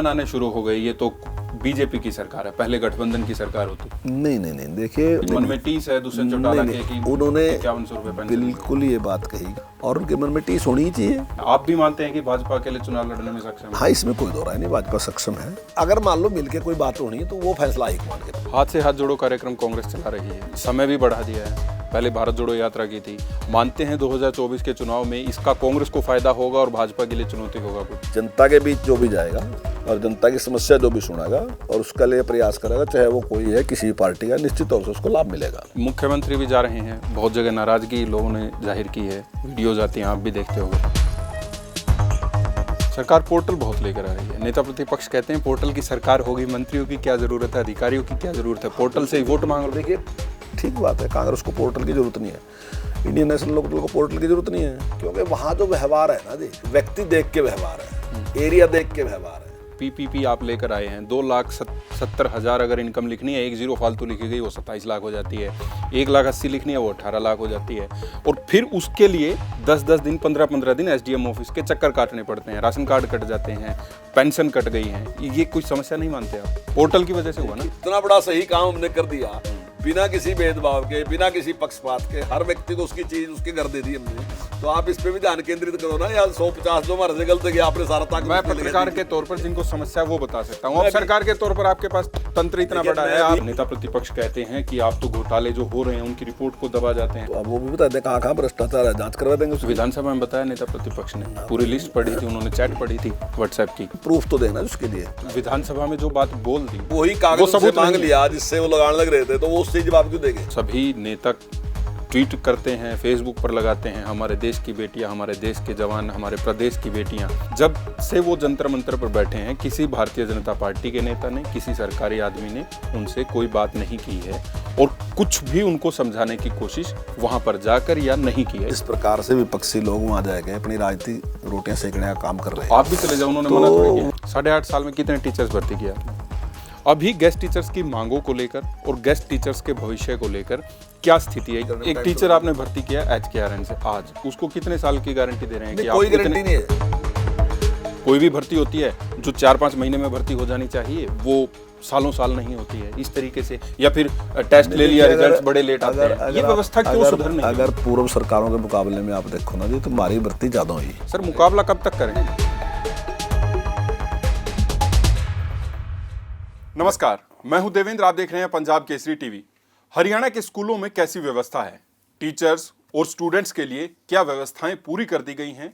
बयान आने शुरू हो गए, ये तो बीजेपी की सरकार है, पहले गठबंधन की सरकार होती। नहीं, देखिए मन में टीस है दूसरे चौटाला के कि उन्होंने 5100 रुपए पेंशन। बिल्कुल ये बात कही और उनके मन में टीस होनी ही चाहिए। आप भी मानते हैं कि भाजपा अकेले चुनाव लड़ने में सक्षम है? हाँ, इसमें कोई दो राय नहीं, भाजपा सक्षम है। अगर मान लो मिलके कोई बात होनी है तो वो फैसला हाईकमान के। हाथ से हाथ जोड़ो कार्यक्रम कांग्रेस चला रही है, समय भी बढ़ा दिया है, पहले भारत जोड़ो यात्रा की थी। मानते हैं 2024 के चुनाव में इसका कांग्रेस को फायदा होगा और भाजपा के लिए चुनौती होगा कुछ? जनता के बीच जो भी जाएगा और जनता की समस्या जो भी सुनेगा और उसका लिए प्रयास करेगा, चाहे वो कोई है किसी पार्टी का, निश्चित तौर से उसको लाभ मिलेगा। मुख्यमंत्री भी जा रहे हैं, बहुत जगह नाराजगी लोगों ने जाहिर की है, वीडियोज आती हैं, आप भी देखते होंगे। सरकार पोर्टल बहुत लेकर आ रही है, नेता प्रतिपक्ष कहते हैं पोर्टल की सरकार होगी, मंत्रियों की क्या जरूरत है, अधिकारियों की क्या जरूरत है, पोर्टल से ही वोट मांग लो। देखिए ठीक बात है, कांग्रेस को पोर्टल की जरूरत नहीं है, इंडियन नेशनल लोकदल को पोर्टल की जरूरत नहीं है, क्योंकि वहाँ जो व्यवहार है ना जी, व्यक्ति देख के व्यवहार है, एरिया देख के व्यवहार है। पीपीपी आप लेकर आए हैं, 2,70,000 अगर इनकम लिखनी है, 1 0 फालतू लिखी गई वो 27 लाख हो जाती है, 1,80,000 लिखनी है वो 18 लाख हो जाती है, और फिर उसके लिए 10-10 दिन 15-15 दिन एसडीएम ऑफिस के चक्कर काटने पड़ते हैं, राशन कार्ड कट जाते हैं, पेंशन कट गई है। ये कोई समस्या नहीं मानते आप? पोर्टल की वजह से हुआ ना। इतना बड़ा सही काम हमने कर दिया बिना किसी भेदभाव के, बिना किसी पक्षपात के, हर व्यक्ति को उसकी चीज उसके घर दे दी हमने, तो आप इस पे भी ध्यान केंद्रित करो ना यार। 150 जो हमारे से गलत किया आपने सारा ताकत। मैं पत्रकार के तौर पर जिनको समस्या वो बता सकता हूँ, अब सरकार के तौर पर आपके पास तंत्र इतना बड़ा है। आप नेता प्रतिपक्ष कहते हैं कि आप तो घोटाले जो हो रहे हैं उनकी रिपोर्ट को दबा जाते हैं, तो अब वो भी बता दे कहाँ भ्रष्टाचार है, जांच करवा देंगे। विधानसभा में बताया नेता प्रतिपक्ष ने, पूरी लिस्ट पढ़ी थी उन्होंने, चैट पढ़ी थी व्हाट्सएप की, प्रूफ तो देना उसके लिए। विधानसभा में जो बात बोल दी वही कागज से मांग लिया जिससे वो लगाने लग रहे थे, तो वो उससे जवाब क्यों देंगे? सभी नेता ट्वीट करते हैं, फेसबुक पर लगाते हैं, हमारे देश की बेटियां, हमारे देश के जवान, हमारे प्रदेश की बेटियां। जब से वो जंतर मंतर पर बैठे हैं, किसी भारतीय जनता पार्टी के नेता ने, किसी सरकारी आदमी ने उनसे कोई बात नहीं की है और कुछ भी उनको समझाने की कोशिश वहां पर जाकर या नहीं की है। इस प्रकार से विपक्षी लोग वहां जाके अपनी राजनीति रोटियां सेकने का काम कर रहे हैं। आप भी चले जाओ, उन्होंने मना थोड़ी किया। 8.5 साल में कितने टीचर्स भर्ती किया? अभी गेस्ट टीचर्स की मांगों को लेकर और गेस्ट टीचर्स के भविष्य को लेकर क्या स्थिति है? एक टीचर आपने भर्ती किया HKRN से, आज उसको कितने साल की गारंटी दे रहे हैं कि कोई गारंटी नहीं है। कोई भी भर्ती होती है जो 4-5 महीने में भर्ती हो जानी चाहिए, वो सालों साल नहीं होती है इस तरीके से, या फिर टेस्ट ले लिया, रिजल्ट्स बड़े लेट आते हैं। ये व्यवस्था क्यों सुधर नहीं? अगर पूर्व सरकारों के मुकाबले में आप देखो ना जी, तो हमारी भर्ती ज्यादा हुई। सर मुकाबला कब तक करें? नमस्कार, मैं हूं देवेंद्र, आप देख रहे हैं पंजाब केसरी टीवी। हरियाणा के स्कूलों में कैसी व्यवस्था है? टीचर्स और स्टूडेंट्स के लिए क्या व्यवस्थाएं पूरी कर दी गई हैं?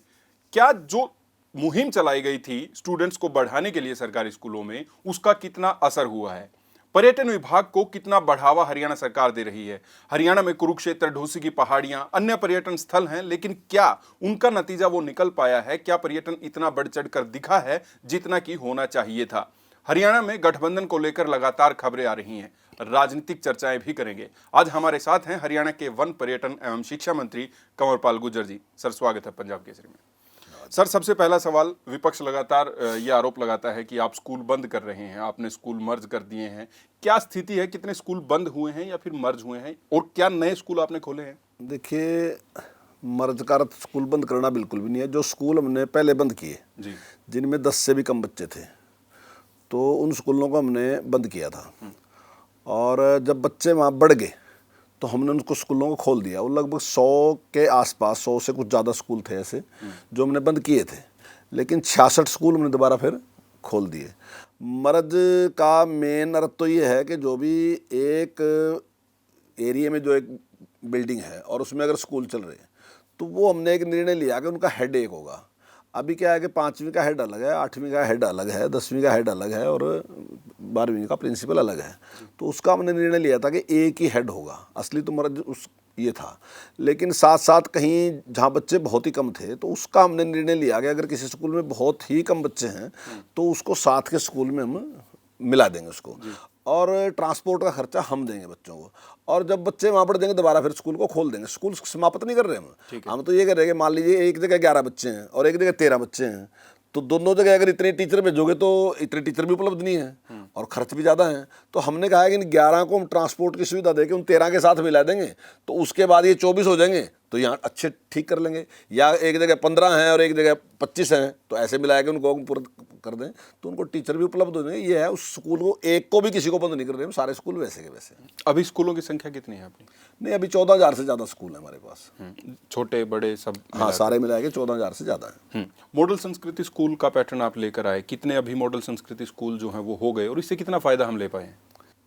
क्या जो मुहिम चलाई गई थी स्टूडेंट्स को बढ़ाने के लिए सरकारी स्कूलों में, उसका कितना असर हुआ है? पर्यटन विभाग को कितना बढ़ावा हरियाणा सरकार दे रही है? हरियाणा में कुरुक्षेत्र, ढोसी की पहाड़ियां, अन्य पर्यटन स्थल हैं, लेकिन क्या उनका नतीजा वो निकल पाया है? क्या पर्यटन इतना बढ़ चढ़ कर दिखा है जितना कि होना चाहिए था? हरियाणा में गठबंधन को लेकर लगातार खबरें आ रही हैं, राजनीतिक चर्चाएं भी करेंगे। आज हमारे साथ हैं हरियाणा के वन, पर्यटन एवं शिक्षा मंत्री कंवरपाल गुर्जर जी। सर स्वागत है पंजाब केसरी में। सर सबसे पहला सवाल, विपक्ष लगातार ये आरोप लगाता है कि आप स्कूल बंद कर रहे हैं, आपने स्कूल मर्ज कर दिए हैं। क्या स्थिति है, कितने स्कूल बंद हुए हैं या फिर मर्ज हुए हैं, और क्या नए स्कूल आपने खोले हैं? देखिए, मर्ज का स्कूल बंद करना बिल्कुल भी नहीं है। जो स्कूल हमने पहले बंद किए जी, जिनमें 10 से भी कम बच्चे थे, तो उन स्कूलों को हमने बंद किया था, और जब बच्चे वहाँ बढ़ गए तो हमने उनको स्कूलों को खोल दिया। वो लगभग 100 के आसपास, 100 से कुछ ज़्यादा स्कूल थे ऐसे जो हमने बंद किए थे, लेकिन 66 स्कूल हमने दोबारा फिर खोल दिए। मर्ज का मेन अर्थ तो ये है कि जो भी एक एरिया में जो एक बिल्डिंग है और उसमें अगर स्कूल चल रहे हैं, तो वो हमने एक निर्णय लिया कि उनका हेड एक होगा। अभी क्या है कि 5वीं का हेड अलग है, 8वीं का हेड अलग है, 10वीं का हेड अलग है और 12वीं का प्रिंसिपल अलग है। तो उसका हमने निर्णय लिया था कि एक ही हेड होगा। असली तो मर्ज उस ये था, लेकिन साथ साथ कहीं जहाँ बच्चे बहुत ही कम थे, तो उसका हमने निर्णय लिया कि अगर किसी स्कूल में बहुत ही कम बच्चे हैं तो उसको साथ के स्कूल में हम मिला देंगे उसको, और ट्रांसपोर्ट का खर्चा हम देंगे बच्चों को। और जब बच्चे वहाँ पढ़ देंगे दोबारा फिर स्कूल को खोल देंगे। स्कूल समाप्त नहीं कर रहे हम तो ये कह रहे हैं कि मान लीजिए एक जगह 11 बच्चे हैं और एक जगह 13 बच्चे हैं, तो दोनों जगह अगर इतने टीचर भेजोगे तो इतने टीचर भी उपलब्ध नहीं है और खर्च भी ज़्यादा है। तो हमने कहा है कि इन 11 को हम ट्रांसपोर्ट की सुविधा देके उन 13 के साथ मिला देंगे, तो उसके बाद ये 24 हो जाएंगे, तो यहाँ अच्छे ठीक कर लेंगे, या एक जगह 15 हैं और एक जगह 25 हैं, तो ऐसे मिला के उनको पूरा कर दें तो उनको टीचर भी उपलब्ध हो जाएंगे। ये है, उस स्कूल को एक को भी किसी को बंद नहीं कर रहे हम, सारे स्कूल वैसे के वैसे। अभी स्कूलों की संख्या कितनी है अपनी? नहीं, अभी 14,000 से ज़्यादा स्कूल है हमारे पास। छोटे बड़े सब? हाँ, सारे मिला के 14,000 से ज़्यादा है। मॉडल संस्कृति स्कूल का पैटर्न आप लेकर आए, कितने अभी मॉडल संस्कृति स्कूल जो हैं वो हो गए और इससे कितना फ़ायदा हम ले पाए हैं?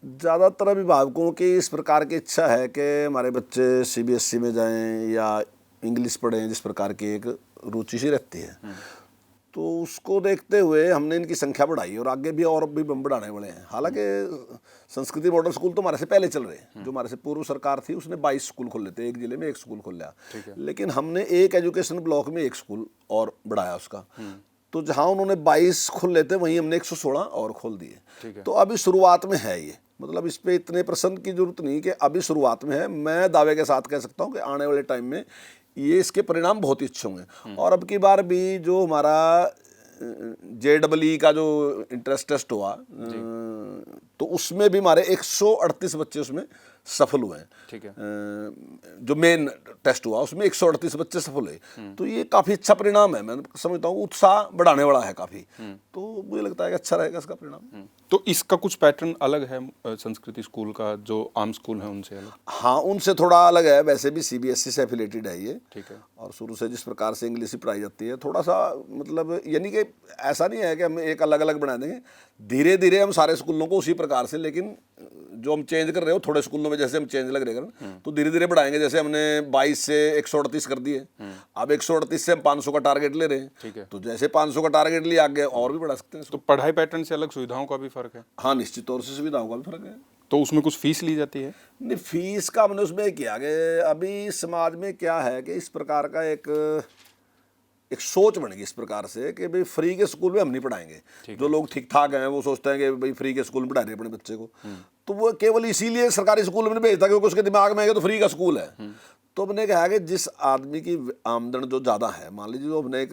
ज़्यादातर अभिभावकों की इस प्रकार की इच्छा है कि हमारे बच्चे CBSE में जाएं या इंग्लिश पढ़ें, जिस प्रकार की एक रुचि सी रहती है, तो उसको देखते हुए हमने इनकी संख्या बढ़ाई और आगे भी और भी हम बढ़ाने वाले हैं। हालांकि संस्कृति मॉडल स्कूल तो हमारे से पहले चल रहे हैं, जो हमारे से पूर्व सरकार थी उसने 22 स्कूल खोल लेते, एक जिले में एक स्कूल खोल लिया, लेकिन हमने एक एजुकेशन ब्लॉक में एक स्कूल और बढ़ाया उसका। तो जहाँ उन्होंने 22 खोल लेते वहीं हमने 116 और खोल दिए। तो अभी शुरुआत में है ये, मतलब इस पे इतने प्रसन्न की जरूरत नहीं कि अभी शुरुआत में है। मैं दावे के साथ कह सकता हूँ कि आने वाले टाइम में ये इसके परिणाम बहुत ही अच्छे होंगे। और अब की बार भी जो हमारा JEE का जो इंट्रेंस टेस्ट हुआ, तो उसमें भी हमारे 138 बच्चे उसमें सफल हुए हैं। ठीक है। जो मेन टेस्ट हुआ उसमें 138 बच्चे सफल हुए, तो ये काफ़ी अच्छा परिणाम है। मैं समझता हूँ उत्साह बढ़ाने वाला है काफ़ी, तो मुझे लगता है कि अच्छा रहेगा इसका परिणाम। तो इसका कुछ पैटर्न अलग है संस्कृति स्कूल का, जो आम स्कूल है उनसे अलग? हाँ, उनसे थोड़ा अलग है। वैसे भी CBSE से एफिलेटेड है ये। ठीक है। और शुरू से जिस प्रकार से इंग्लिश ही पढ़ाई जाती है, थोड़ा सा मतलब यानी कि ऐसा नहीं है कि हम एक अलग अलग बना देंगे, धीरे धीरे हम सारे स्कूलों को उसी प्रकार से, लेकिन जो हम चेंज कर रहे हो थोड़े स्कूलों में जैसे हम चेंज लग रहे हैं, तो धीरे धीरे बढ़ाएंगे। जैसे हमने 22 से 138 कर दिए, अब 138 से हम 500 का टारगेट ले रहे हैं। ठीक है। तो जैसे 500 का टारगेट लिया, आगे और भी बढ़ा सकते हैं। तो पढ़ाई पैटर्न से अलग सुविधाओं का भी फर्क है? हाँ, निश्चित तौर से सुविधाओं का भी फर्क है। तो उसमें कुछ फीस ली जाती है? नहीं, फीस का हमने उसमें किया कि अभी समाज में क्या है कि इस प्रकार का एक सोच बन गई इस प्रकार से कि भाई फ्री के स्कूल में हम नहीं पढ़ाएंगे। जो लोग ठीक ठाक हैं वो सोचते हैं कि भाई फ्री के स्कूल में पढ़ा रहे हैं अपने बच्चे को, तो वो केवल इसीलिए सरकारी स्कूल में नहीं भेजता क्योंकि उसके दिमाग में है कि तो फ्री का स्कूल है। तो हमने कहा कि जिस आदमी की आमदन जो ज़्यादा है, मान लीजिए जो हमने एक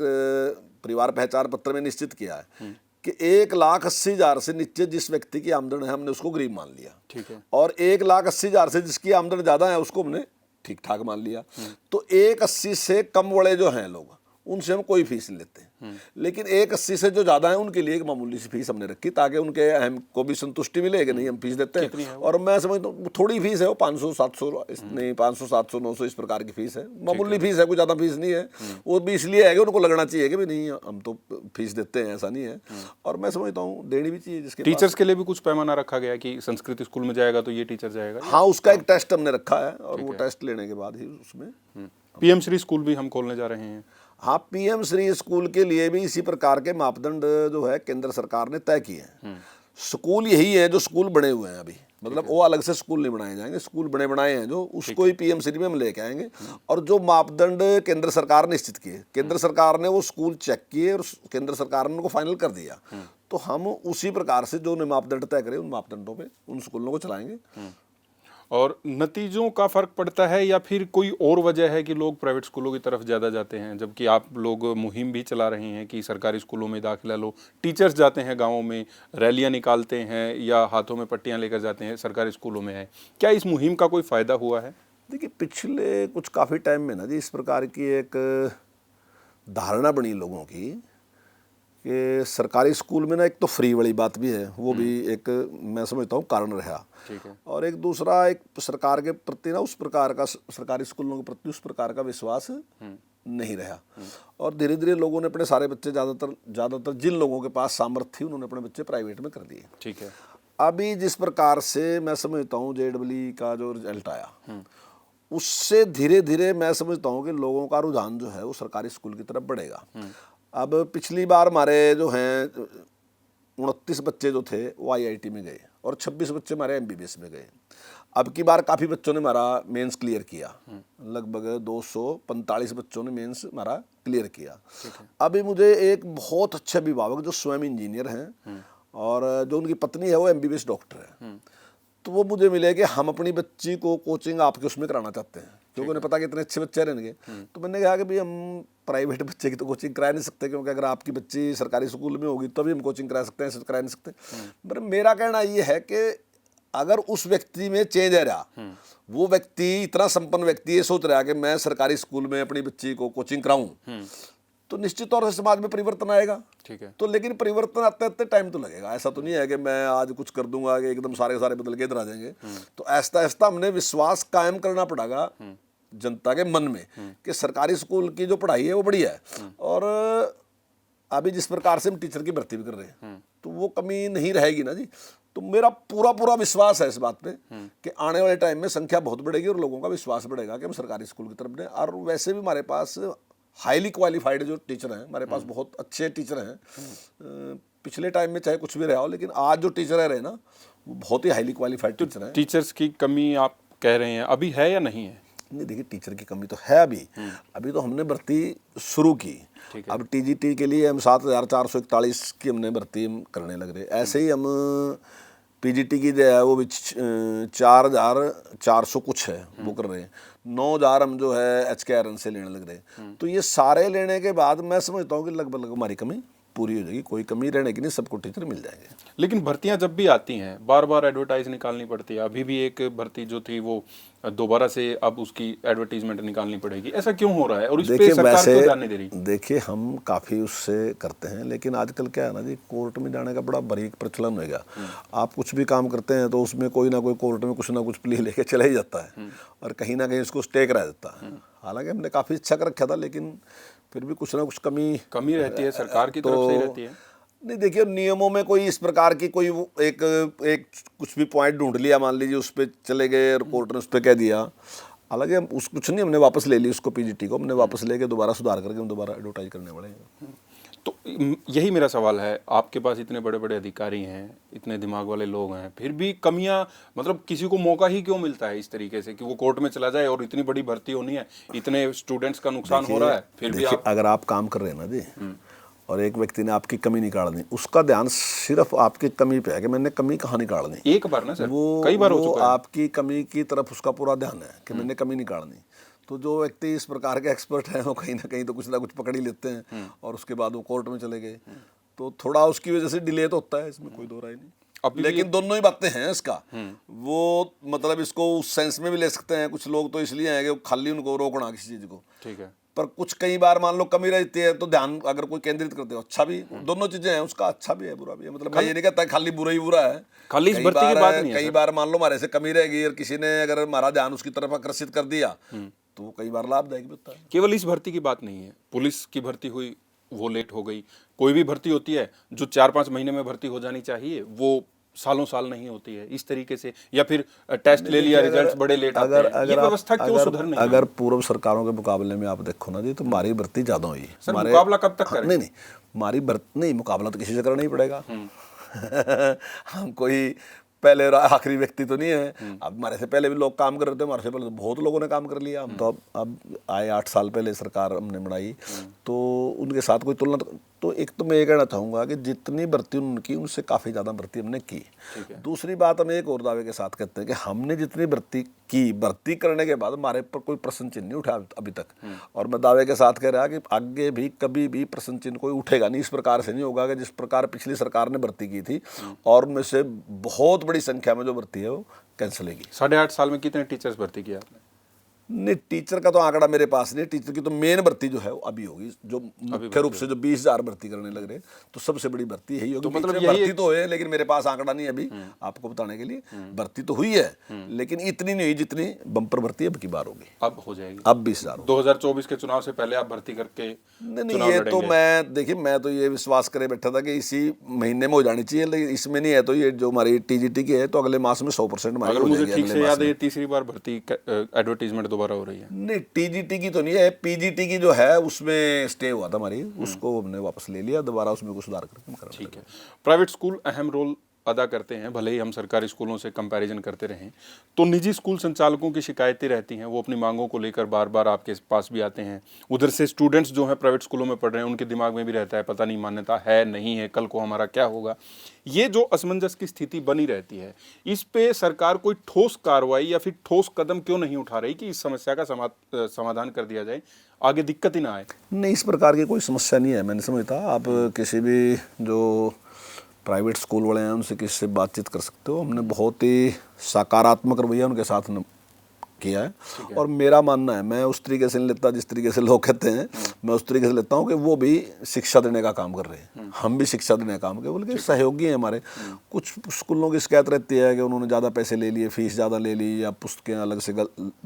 परिवार पहचान पत्र में निश्चित किया है कि 1,80,000 से नीचे जिस व्यक्ति की आमदन है हमने उसको गरीब मान लिया। ठीक है। और 1,80,000 से जिसकी आमदन ज़्यादा है उसको हमने ठीक ठाक मान लिया। तो 1,80 से कम वाले जो हैं लोग, उनसे हम कोई फीस नहीं लेते, लेकिन 1,80 से जो ज़्यादा है उनके लिए एक मामूली सी फीस हमने रखी, ताकि उनके हमको भी संतुष्टि मिले कि नहीं हम फीस देते हैं। और मैं समझता हूँ थोड़ी फीस है, वो 500-700 नहीं, 500, 700, 900 इस प्रकार की फीस है, मामूली फीस है, कोई ज़्यादा फीस नहीं है। वो भी इसलिए है कि उनको लगना चाहिए कि भाई नहीं हम तो फीस देते हैं, ऐसा नहीं है। और मैं समझता हूँ देनी भी चाहिए। जिसके टीचर्स के लिए भी कुछ पैमाना रखा गया कि संस्कृति स्कूल में जाएगा तो ये टीचर जाएगा? हाँ, उसका एक टेस्ट हमने रखा है और वो टेस्ट लेने के बाद ही उसमें PM श्री स्कूल भी हम खोलने जा रहे हैं। हाँ, PM श्री स्कूल के लिए भी इसी प्रकार के मापदंड जो है केंद्र सरकार ने तय किए हैं। स्कूल यही है जो स्कूल बने हुए हैं अभी, मतलब वो अलग से स्कूल नहीं बनाए जाएंगे, स्कूल बने बनाए हैं जो, उसको ही PM श्री में हम लेके आएंगे। और जो मापदंड केंद्र सरकार ने निश्चित किए, केंद्र सरकार ने वो स्कूल चेक किए और केंद्र सरकार ने उनको फाइनल कर दिया, तो हम उसी प्रकार से जो मापदंड तय करें उन मापदंडों पे उन स्कूलों को चलाएंगे। और नतीजों का फर्क पड़ता है या फिर कोई और वजह है कि लोग प्राइवेट स्कूलों की तरफ ज़्यादा जाते हैं, जबकि आप लोग मुहिम भी चला रहे हैं कि सरकारी स्कूलों में दाखिला लो? टीचर्स जाते हैं गांवों में, रैलियां निकालते हैं या हाथों में पट्टियां लेकर जाते हैं, सरकारी स्कूलों में है। क्या इस मुहिम का कोई फ़ायदा हुआ है? देखिए, पिछले कुछ काफ़ी टाइम में ना जी इस प्रकार की एक धारणा बनी लोगों की कि सरकारी स्कूल में ना एक तो फ्री वाली बात भी है, वो भी एक मैं समझता हूँ कारण रहा। ठीक है। और एक दूसरा, एक सरकार के प्रति ना उस प्रकार का, सरकारी स्कूलों के प्रति उस प्रकार का विश्वास नहीं रहा। और धीरे धीरे लोगों ने अपने सारे बच्चे, ज़्यादातर जिन लोगों के पास सामर्थ्य थी उन्होंने अपने बच्चे प्राइवेट में कर दिए। ठीक है। अभी जिस प्रकार से मैं समझता हूँ JEE का जो रिजल्ट आया, उससे धीरे धीरे मैं समझता हूँ कि लोगों का रुझान जो है वो सरकारी स्कूल की तरफ बढ़ेगा। अब पिछली बार हमारे जो हैं 29 बच्चे जो थे वो IIT में गए और 26 बच्चे हमारे MBBS में गए। अब की बार काफ़ी बच्चों ने हमारा मेंस क्लियर किया, लगभग 245 बच्चों ने मेंस हमारा क्लियर किया। अभी मुझे एक बहुत अच्छे अभिभावक जो स्वयं इंजीनियर हैं और जो उनकी पत्नी है वो MBBS डॉक्टर है, तो वो मुझे मिले कि हम अपनी बच्ची को कोचिंग आपके उसमें कराना चाहते हैं, क्योंकि उन्हें पता कि इतने अच्छे बच्चे रहेंगे। तो मैंने कहा कि भाई हम प्राइवेट बच्चे की तो कोचिंग करा नहीं सकते, क्योंकि अगर आपकी बच्ची सरकारी स्कूल में होगी तभी हम कोचिंग करा सकते हैं, ऐसे करा नहीं सकते। पर मेरा कहना ये है कि अगर उस व्यक्ति में चेंज आ रहा, वो व्यक्ति इतना संपन्न व्यक्ति है, सोच रहा कि मैं सरकारी स्कूल में अपनी बच्ची को कोचिंग कराऊं, तो निश्चित तौर से समाज में परिवर्तन आएगा। ठीक है। तो लेकिन परिवर्तन आते आते टाइम तो लगेगा, ऐसा तो नहीं है कि मैं आज कुछ कर दूंगा कि एकदम सारे के सारे बदल के इधर आ जाएंगे। तो ऐसा ऐसा हमने विश्वास कायम करना पड़ेगा जनता के मन में कि सरकारी स्कूल की जो पढ़ाई है वो बढ़िया है। और अभी जिस प्रकार से हम टीचर की भर्ती भी कर रहे हैं तो वो कमी नहीं रहेगी ना जी। तो मेरा पूरा पूरा विश्वास है इस बात पे कि आने वाले टाइम में संख्या बहुत बढ़ेगी और लोगों का विश्वास बढ़ेगा कि हम सरकारी स्कूल की तरफ दें। और वैसे भी हमारे पास हाईली क्वालिफाइड जो टीचर हैं, हमारे पास बहुत अच्छे टीचर हैं। पिछले टाइम में चाहे कुछ भी रहा हो, लेकिन आज जो टीचर रहे ना वो बहुत ही हाईली क्वालिफाइड टीचर हैं। टीचर्स की कमी आप कह रहे हैं अभी है या नहीं है? नहीं, देखिए टीचर की कमी तो है अभी तो हमने भर्ती शुरू की। अब टीजीटी के लिए हम 7,441 की हमने भर्ती करने लग रहे। ऐसे ही हम पीजीटी की जो है वो भी 4,400 कुछ है वो कर रहे हैं। 9,000 हम जो है HKRN से लेने लग रहे। तो ये सारे लेने के बाद मैं समझता हूँ कि लगभग हमारी कमी पूरी हो जाएगी, कोई कमी रहने की नहीं, सबको टीचर मिल जाएंगे। लेकिन भर्तियां जब भी आती हैं बार बार एडवर्टाइज निकालनी पड़ती है। अभी भी एक भर्ती जो थी वो दोबारा से अब उसकी एडवर्टीजमेंट निकालनी पड़ेगी, ऐसा क्यों हो रहा है और इस पे सरकार क्यों ध्यान नहीं दे रही? देखिए हम काफ़ी उससे करते हैं, लेकिन आजकल क्या है ना जी, कोर्ट में जाने का बड़ा बारीक प्रचलन हो गया। आप कुछ भी काम करते हैं तो उसमें कोई ना कोई कोर्ट में कुछ ना कुछ प्ली लेके चला ही जाता है और कहीं ना कहीं उसको स्टे करा देता है। हालांकि हमने काफ़ी अच्छा कर रखा था, लेकिन फिर भी कुछ ना कुछ कमी रहती है, सरकार की तरफ से ही रहती है। नहीं, देखिए नियमों में कोई इस प्रकार की कोई एक कुछ भी पॉइंट ढूंढ लिया, मान लीजिए उस पर चले गए और कोर्ट ने उस पर कह दिया। हालांकि हम उस कुछ नहीं, हमने वापस ले ली उसको, पीजीटी को हमने वापस लेके दोबारा सुधार करके हम दोबारा एडवर्टाइज करने वाले हैं। तो यही मेरा सवाल है, आपके पास इतने बड़े बड़े अधिकारी हैं, इतने दिमाग वाले लोग हैं, फिर भी कमियां, मतलब किसी को मौका ही क्यों मिलता है इस तरीके से कि वो कोर्ट में चला जाए और इतनी बड़ी भर्ती होनी है, इतने स्टूडेंट्स का नुकसान हो रहा है, फिर भी आप अगर आप काम कर रहे हैं ना जी और एक व्यक्ति ने आपकी कमी निकालनी, उसका ध्यान सिर्फ आपकी कमी पे है कि मैंने कमी कहाँ निकालनी। एक बार ना सर, कई बार हो चुका है। आपकी कमी की तरफ उसका पूरा ध्यान है कि मैंने कमी निकालनी। तो जो व्यक्ति इस प्रकार के एक्सपर्ट हैं वो कहीं ना कुछ पकड़ ही लेते हैं और उसके बाद वो कोर्ट में चले गए। तो थोड़ा उसकी वजह से डिले तो होता है, इसमें कोई दो राय नहीं। लेकिन दोनों ही बातें हैं इसका। वो मतलब इसको उस सेंस में भी ले सकते हैं। कुछ लोग तो इसलिए हैं कि खाली उनको रोकना किसी चीज को, ठीक है, पर कुछ कई बार मान लो कमी रहती है तो ध्यान अगर कोई केंद्रित करते हो, अच्छा भी, दोनों चीजें हैं, उसका अच्छा भी है बुरा भी है। मतलब मैं ये नहीं कहता खाली बुरा ही बुरा है, खाली इस भर्ती की बात नहीं है। कई बार मान लो हमारे से कमी रहेगी और किसी ने अगर हमारा ध्यान उसकी तरफ आकर्षित कर दिया तो कई बार लाभदायक भी होता है। केवल इस भर्ती की बात नहीं है, पुलिस की भर्ती हुई वो लेट हो गई, कोई भी भर्ती होती है जो 4-5 महीने में भर्ती हो जानी चाहिए वो सालों साल नहीं होती है इस तरीके से, या फिर टेस्ट ले लिया, रिजल्ट्स बड़े लेट आते हैं। ये व्यवस्था क्यों सुधर नहीं? अगर पूर्व सरकारों के मुकाबले में आप देखो ना जी तो हमारी भर्ती ज्यादा हुई। सर मुकाबला कब तक करें? नहीं, हमारी भर्ती नहीं, मुकाबला तो किसी से करना ही पड़ेगा। हम कोई पहले आखिरी व्यक्ति तो नहीं है। अब हमारे से पहले भी लोग काम कर रहे थे, हमारे से पहले तो बहुत लोगों ने काम कर लिया। हम तो अब आए 8 साल पहले सरकार हमने बनाई, तो उनके साथ कोई तुलना तो एक तो मैं ये कहना चाहूँगा कि जितनी भर्ती उनकी उनसे काफ़ी ज़्यादा भर्ती हमने की। दूसरी बात हम एक और दावे के साथ कहते हैं कि हमने जितनी भर्ती की, भर्ती करने के बाद हमारे पर कोई प्रश्न चिन्ह नहीं उठा अभी तक। और मैं दावे के साथ कह रहा कि आगे भी कभी भी प्रश्न चिन्ह कोई उठेगा नहीं। इस प्रकार से नहीं होगा कि जिस प्रकार पिछली सरकार ने भर्ती की थी और उनमें से बहुत बड़ी संख्या में जो भर्ती है वो कैंसिल होगी। 8.5 साल में कितने टीचर्स भर्ती किया आपने? नहीं, टीचर का तो आंकड़ा मेरे पास नहीं। टीचर की तो मेन भर्ती जो है वो अभी होगी, जो मुख्य रूप से जो 20,000 भर्ती करने लग रहे हैं, तो सबसे बड़ी भर्ती यही होगी। तो मतलब भर्ती तो है, लेकिन मेरे पास आंकड़ा नहीं है अभी आपको बताने के लिए। भर्ती तो हुई है लेकिन इतनी नहीं हुई जितनी बम्पर भर्ती अब की बार होगी। अब हो जाएगी, अब 20,000। 2024 के चुनाव से पहले आप भर्ती करके नहीं, ये तो मैं देखिए, मैं तो ये विश्वास करे बैठा था कि इसी महीने में हो जानी चाहिए, लेकिन इसमें नहीं है। तो ये जो हमारी टीजीटी की है तो अगले मास में 100% हमारी हो जाएगी। ठीक से याद है, तीसरी बार भर्ती एडवर्टीजमेंट दोबारा हो रही है। नहीं, टीजीटी की तो नहीं है, पीजीटी की जो है उसमें स्टे हुआ था हमारी, उसको हमने वापस ले लिया, दोबारा उसमें कुछ सुधार करके हम करेंगे। ठीक है। प्राइवेट स्कूल अहम रोल अदा करते हैं, भले ही हम सरकारी स्कूलों से कंपैरिजन करते रहें, तो निजी स्कूल संचालकों की शिकायतें रहती हैं। वो अपनी मांगों को लेकर बार बार आपके पास भी आते हैं। उधर से स्टूडेंट्स जो हैं प्राइवेट स्कूलों में पढ़ रहे हैं, उनके दिमाग में भी रहता है पता नहीं मान्यता है नहीं है, कल को हमारा क्या होगा। ये जो असमंजस की स्थिति बनी रहती है, इस पे सरकार कोई ठोस कार्रवाई या फिर ठोस कदम क्यों नहीं उठा रही कि इस समस्या का समाधान कर दिया जाए, आगे दिक्कत ही ना आए? नहीं, इस प्रकार की कोई समस्या नहीं है, मैंने समझता। आप किसी भी जो प्राइवेट स्कूल वाले हैं उनसे किससे बातचीत कर सकते हो। हमने बहुत ही सकारात्मक रवैया उनके साथ किया है और मेरा मानना है, मैं उस तरीके से नहीं लेता जिस तरीके से लोग कहते हैं, मैं उस तरीके से लेता हूँ कि वो भी शिक्षा देने का काम कर रहे हैं, हम भी शिक्षा देने का काम कर, बल्कि सहयोगी हैं हमारे। कुछ स्कूलों की शिकायत रहती है कि उन्होंने ज़्यादा पैसे ले लिए, फीस ज़्यादा ले ली या पुस्तकें अलग से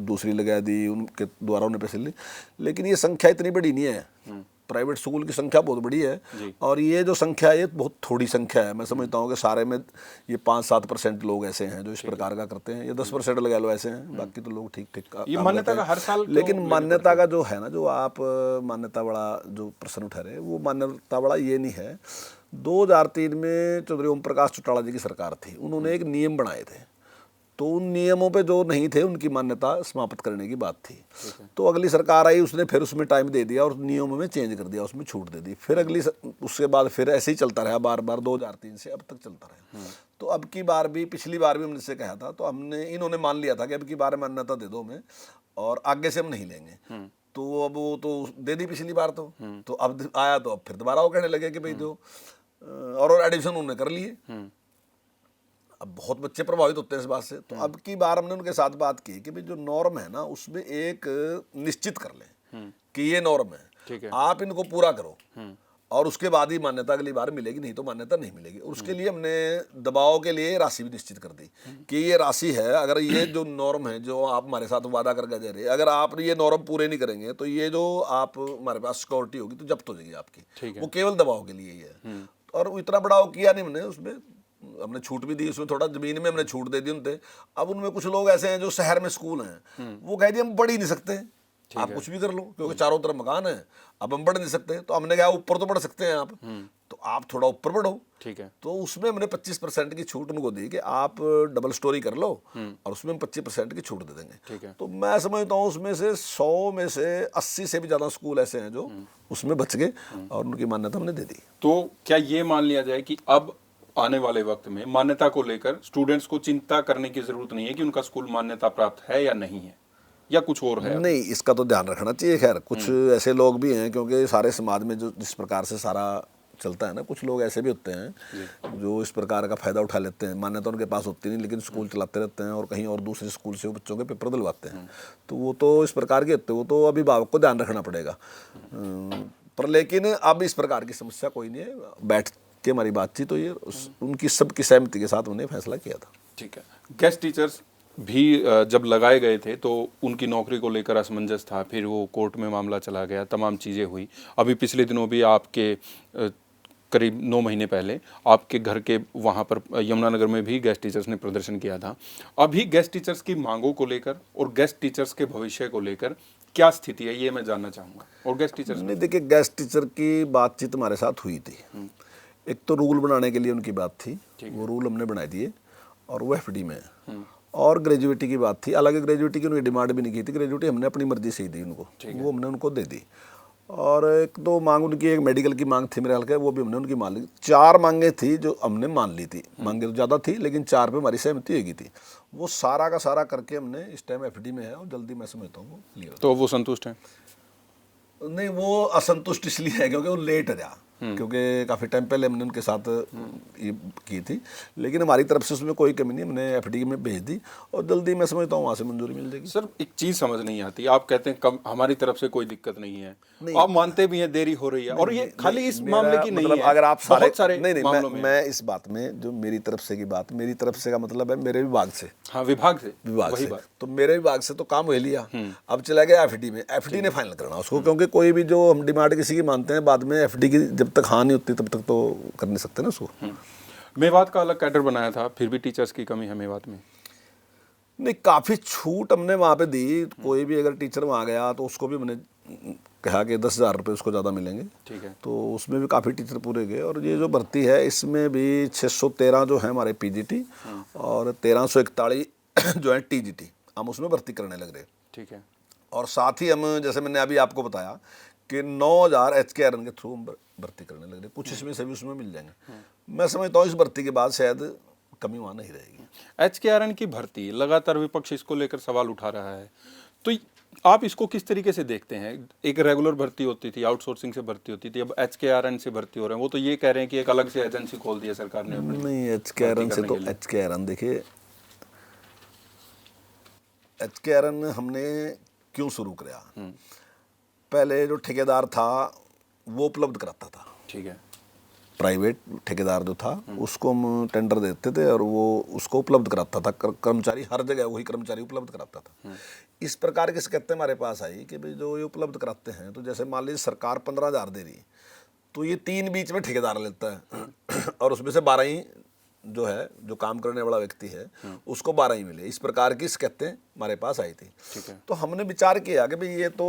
दूसरी लगा दी, उनके द्वारा उन्हें पैसे ले, लेकिन ये संख्या इतनी बड़ी नहीं है। प्राइवेट स्कूल की संख्या बहुत बड़ी है और ये जो संख्या है ये बहुत थोड़ी संख्या है। मैं समझता हूँ कि सारे में ये 5-7% लोग ऐसे हैं जो इस प्रकार का करते हैं, ये 10% लगा लो ऐसे हैं, बाकी तो लोग ठीक ठीक ये मान्यता का हर साल लेकिन मान्यता का जो है ना, जो आप मान्यता बड़ा जो प्रश्न उठा रहे हैं, वो मान्यता बड़ा ये नहीं है। 2003 में चौधरी ओम प्रकाश चौटाला जी की सरकार थी, उन्होंने एक नियम बनाए थे, तो उन नियमों पे जो नहीं थे उनकी मान्यता समाप्त करने की बात थी। तो अगली सरकार आई, उसने फिर उसमें टाइम दे दिया और नियमों में चेंज कर दिया, उसमें छूट दे दी। फिर उसके बाद फिर ऐसे ही चलता रहा, बार बार 2003 से अब तक चलता रहा। तो अब की बार भी, पिछली बार भी हमने से कहा था, तो इन्होंने मान लिया था कि अब की बार मान्यता दे दो हमें और आगे से हम नहीं लेंगे। तो अब वो तो दे दी पिछली बार, तो अब आया तो अब फिर दोबारा वो कहने लगे कि भाई दो, और एडिशन उन्होंने कर लिए। अब बहुत बच्चे प्रभावित होते हैं इस बात से। तो अब की बार हमने उनके साथ बात की कि भाई जो नॉर्म है ना उसमें एक निश्चित कर लें कि ये नॉर्म है, आप इनको पूरा करो और उसके बाद ही मान्यता अगली बार मिलेगी, नहीं तो मान्यता नहीं मिलेगी। और उसके लिए हमने दबाव के लिए राशि भी निश्चित कर दी कि ये राशि है, अगर ये जो नॉर्म है जो आप हमारे साथ वादा करके दे रहे, अगर आप ये नॉर्म पूरे नहीं करेंगे तो ये जो आप हमारे पास सिक्योरिटी होगी तो जब्त हो जाएगी आपकी, वो केवल दबाव के लिए ही है। और इतना बड़ा किया नहीं हमने, उसमें हमने छूट भी दी, उसमें थोड़ा जमीन में हमने छूट दे दी उनसे। अब उनमें कुछ लोग ऐसे हैं जो शहर में स्कूल हैं, वो कह दिए हम बढ़ ही नहीं सकते, आप कुछ भी कर लो क्योंकि चारों तरफ मकान है, अब हम बढ़ नहीं सकते। तो हमने कहा ऊपर तो बढ़ सकते हैं आप, तो आप थोड़ा ऊपर बढ़ो। ठीक है, तो उसमें हमने 25% की छूट उनको दी कि आप डबल स्टोरी कर लो और उसमें हम 25% की छूट दे देंगे। ठीक है, तो मैं समझता हूँ उसमें से 100 में से 80 से भी ज़्यादा स्कूल ऐसे हैं जो उसमें बच गए और उनकी मान्यता हमने दे दी। तो क्या ये मान लिया जाए कि अब आने वाले वक्त में मान्यता को लेकर स्टूडेंट्स को चिंता करने की जरूरत नहीं है कि उनका स्कूल मान्यता प्राप्त है या नहीं है, या कुछ और है? नहीं, इसका तो ध्यान रखना चाहिए। खैर कुछ ऐसे लोग भी हैं, क्योंकि सारे समाज में जो जिस प्रकार से सारा चलता है ना, कुछ लोग ऐसे भी होते हैं जो इस प्रकार का फायदा उठा लेते हैं। मान्यता उनके पास होती नहीं लेकिन स्कूल चलाते रहते हैं और कहीं और दूसरे स्कूल से वो बच्चों के पेपर दिलवाते हैं। तो वो तो इस प्रकार के होते हैं, वो तो अभिभावक को ध्यान रखना पड़ेगा। पर लेकिन अब इस प्रकार की समस्या कोई नहीं है, बैठ के हमारी बातचीत हुई है, उनकी सबकी सहमति के साथ उन्होंने फैसला किया था। ठीक है, गेस्ट टीचर्स भी जब लगाए गए थे तो उनकी नौकरी को लेकर असमंजस था, फिर वो कोर्ट में मामला चला गया, तमाम चीज़ें हुई। अभी पिछले दिनों भी आपके करीब 9 महीने पहले आपके घर के वहाँ पर यमुनानगर में भी गेस्ट टीचर्स ने प्रदर्शन किया था। अभी गेस्ट टीचर्स की मांगों को लेकर और गेस्ट टीचर्स के भविष्य को लेकर क्या स्थिति है, ये मैं जानना चाहूँगा। और गेस्ट टीचर्स नहीं, देखिए गेस्ट टीचर की बातचीत हमारे साथ हुई थी। एक तो रूल बनाने के लिए उनकी बात थी, वो रूल हमने बना दिए और वो एफडी में है। और ग्रेजुएटी की बात थी, हालांकि ग्रेजुएटी की उन्होंने डिमांड भी नहीं की थी, ग्रेजुएटी हमने अपनी मर्जी से ही दी उनको, वो हमने उनको दे दी। और एक दो मांग उनकी, एक मेडिकल की मांग थी मेरे ख्याल के, वो भी हमने उनकी मान ली। 4 मांगे थी जो हमने मान ली थी, मांगे तो ज़्यादा थी लेकिन 4 पे हमारी सहमति हो गई थी। वो सारा का सारा करके हमने इस टाइम एफडी में है और जल्दी मैं समझता हूँ वो क्लियर। तो वो संतुष्ट हैं? नहीं, वो असंतुष्ट इसलिए है क्योंकि वो लेट है, क्योंकि काफ़ी टाइम पहले हमने उनके साथ ये की थी, लेकिन हमारी तरफ से उसमें कोई कमी नहीं, हमने एफडी में भेज दी और जल्दी मैं समझता हूँ वहाँ से मंजूरी मिल जाएगी। सर एक चीज़ समझ नहीं आती, आप कहते हैं कम हमारी तरफ से कोई दिक्कत नहीं है, आप मानते भी हैं देरी हो रही है, और ये खाली इस मामले की नहीं है, अगर आप सारे नहीं, मैं इस बात में जो मेरी तरफ से की बात, मेरी तरफ से का मतलब है मेरे विभाग से। हाँ, विभाग से तो मेरे विभाग से तो काम हो लिया, अब चला गया एफडी में, एफडी ने फाइनल करना उसको, क्योंकि कोई भी जो हम डिमांड किसी की मानते हैं बाद में एफडी की जब तक हाँ नहीं होती तब तक तो कर नहीं सकते ना उसको। मेवात का अलग कैडर बनाया था, फिर भी टीचर्स की कमी है मेवात में? नहीं, काफ़ी छूट हमने वहाँ पे दी। कोई भी अगर टीचर वहाँ गया तो उसको भी मैंने कहा कि 10,000 रुपये उसको ज़्यादा मिलेंगे। ठीक है, तो उसमें भी काफ़ी टीचर पूरे गए। और ये जो भर्ती है इसमें भी 613 जो है हमारे पीजीटी और 1341 जो है टीजीटी, हम उसमें भर्ती करने लग रहे। ठीक है, और साथ ही हम, जैसे मैंने अभी आपको बताया कि 9,000 HKRN के थ्रू हम भर्ती करने लग रहे, कुछ इसमें से भी उसमें मिल जाएंगे। मैं समझता हूँ इस भर्ती के बाद शायद कमी वहाँ नहीं रहेगी। HKRN की भर्ती लगातार विपक्ष इसको लेकर सवाल उठा रहा है, तो आप इसको किस तरीके से देखते हैं? एक रेगुलर भर्ती होती थी, आउटसोर्सिंग से भर्ती होती थी, अब HKRN से भर्ती हो रहे हैं। वो तो ये कह रहे हैं कि एक अलग से एजेंसी खोल दी है सरकार ने अपनी नहीं, भर्ती करने के लिए। HKRN देखिए, HKRN हमने क्यों शुरू किया? पहले जो ठेकेदार था वो उपलब्ध कराता था, ठीक है। प्राइवेट ठेकेदार जो था उसको हम टेंडर देते थे और वो उसको उपलब्ध कराता था। कर्मचारी हर जगह वही कर्मचारी उपलब्ध कराता था। इस प्रकार की शिकायतें हमारे पास आई कि भाई जो ये उपलब्ध कराते हैं, तो जैसे मान लीजिए सरकार 15,000 दे रही, तो ये 3 बीच में ठेकेदार लेता है और उसमें से 12 ही जो है, जो काम करने वाला व्यक्ति है उसको 12 ही मिले। इस प्रकार की शिकायतें हमारे पास आई थी। ठीक है। तो हमने विचार किया कि भाई ये तो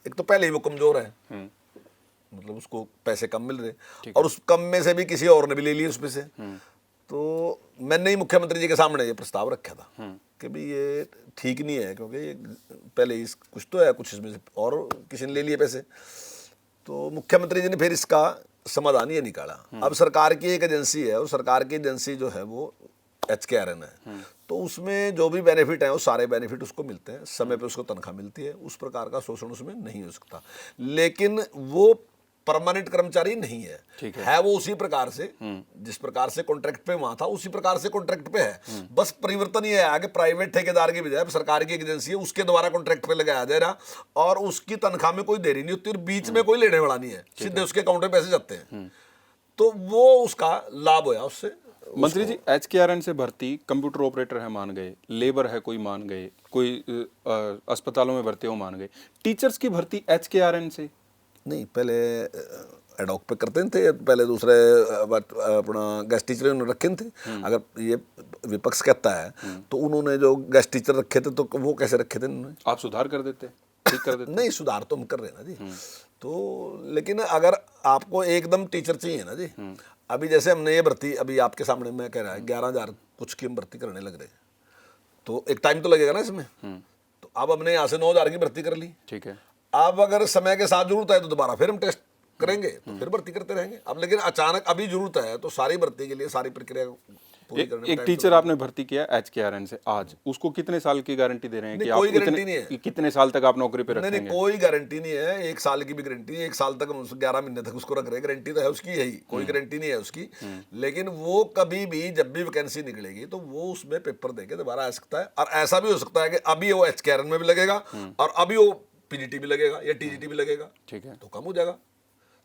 एक तो पहले ही वो कमजोर है, मतलब उसको पैसे कम मिल रहे, और उस कम में से भी किसी और ने भी ले लिए उसमें से। तो मैंने ही मुख्यमंत्री जी के सामने ये प्रस्ताव रखा था कि भाई ये ठीक नहीं है, क्योंकि ये पहले इस कुछ तो है, कुछ इसमें से और किसी ने ले लिए पैसे। तो मुख्यमंत्री जी ने फिर इसका समाधान ये निकाला। अब सरकार की एक एजेंसी है, और सरकार की एजेंसी जो है वो HKRN है, तो उसमें जो भी बेनिफिट है वो सारे बेनिफिट उसको मिलते हैं, समय पे उसको तनख्वाह मिलती है, उस प्रकार का शोषण उसमें नहीं हो सकता। लेकिन वो परमानेंट कर्मचारी नहीं है, है वो उसी प्रकार से जिस प्रकार से कॉन्ट्रैक्ट पे वहां था, उसी प्रकार से कॉन्ट्रैक्ट पे है। बस परिवर्तन ये है कि प्राइवेट ठेकेदार की बजाय सरकार की एक एजेंसी है, उसके द्वारा कॉन्ट्रैक्ट पे लगाया जा रहा, और उसकी तनख्वाह में कोई देरी नहीं होती और बीच में कोई लेने वाला नहीं है, सीधे उसके अकाउंट में पैसे जाते हैं। तो वो उसका लाभ होया उससे। मंत्री जी, HKRN से भर्ती, कंप्यूटर ऑपरेटर है मान गए, लेबर है कोई मान गए, कोई अस्पतालों में भर्ती हो मान गए, टीचर्स की भर्ती HKRN से नहीं, पहले एडॉक पे करते थे, पहले दूसरे अपना गेस्ट टीचर उन्होंने रखे थे। अगर ये विपक्ष कहता है तो उन्होंने जो गेस्ट टीचर रखे थे तो वो कैसे रखे थे उन्होंने? आप सुधार कर देते, ठीक कर देते। नहीं, सुधार तो हम कर रहे हैं ना जी। तो लेकिन अगर आपको एकदम टीचर चाहिए ना जी, अभी जैसे हमने ये भर्ती, अभी आपके सामने मैं कह रहा है 11,000 कुछ की हम भर्ती करने लग रहे हैं, तो एक टाइम तो लगेगा ना इसमें। तो अब हमने यहाँ से 9,000 की भर्ती कर ली, ठीक है। अब अगर समय के साथ जरूरत है तो दोबारा फिर हम टेस्ट करेंगे, तो फिर भर्ती करते रहेंगे। अब लेकिन अचानक अभी जरूरत है तो सारी भर्ती के लिए सारी प्रक्रिया पूरी करने में एक टीचर आपने भर्ती किया HKRN से आज, उसको कितने साल की गारंटी दे रहे हैं कि आप कितने साल तक आप नौकरी पे रखेंगे? नहीं, कोई गारंटी नहीं है। 1 साल की भी गारंटी है, 1 साल तक, 11 महीने तक उसको रख रहे, गारंटी तो है उसकी, यही कोई गारंटी नहीं है उसकी। लेकिन वो कभी भी जब भी वैकेंसी निकलेगी तो वो उसमें पेपर देके दोबारा आ सकता है, और ऐसा भी हो सकता है कि अभी वो HKRN में भी लगेगा और अभी वो PGT भी लगेगा या TGT भी लगेगा, ठीक है, तो कम हो जाएगा।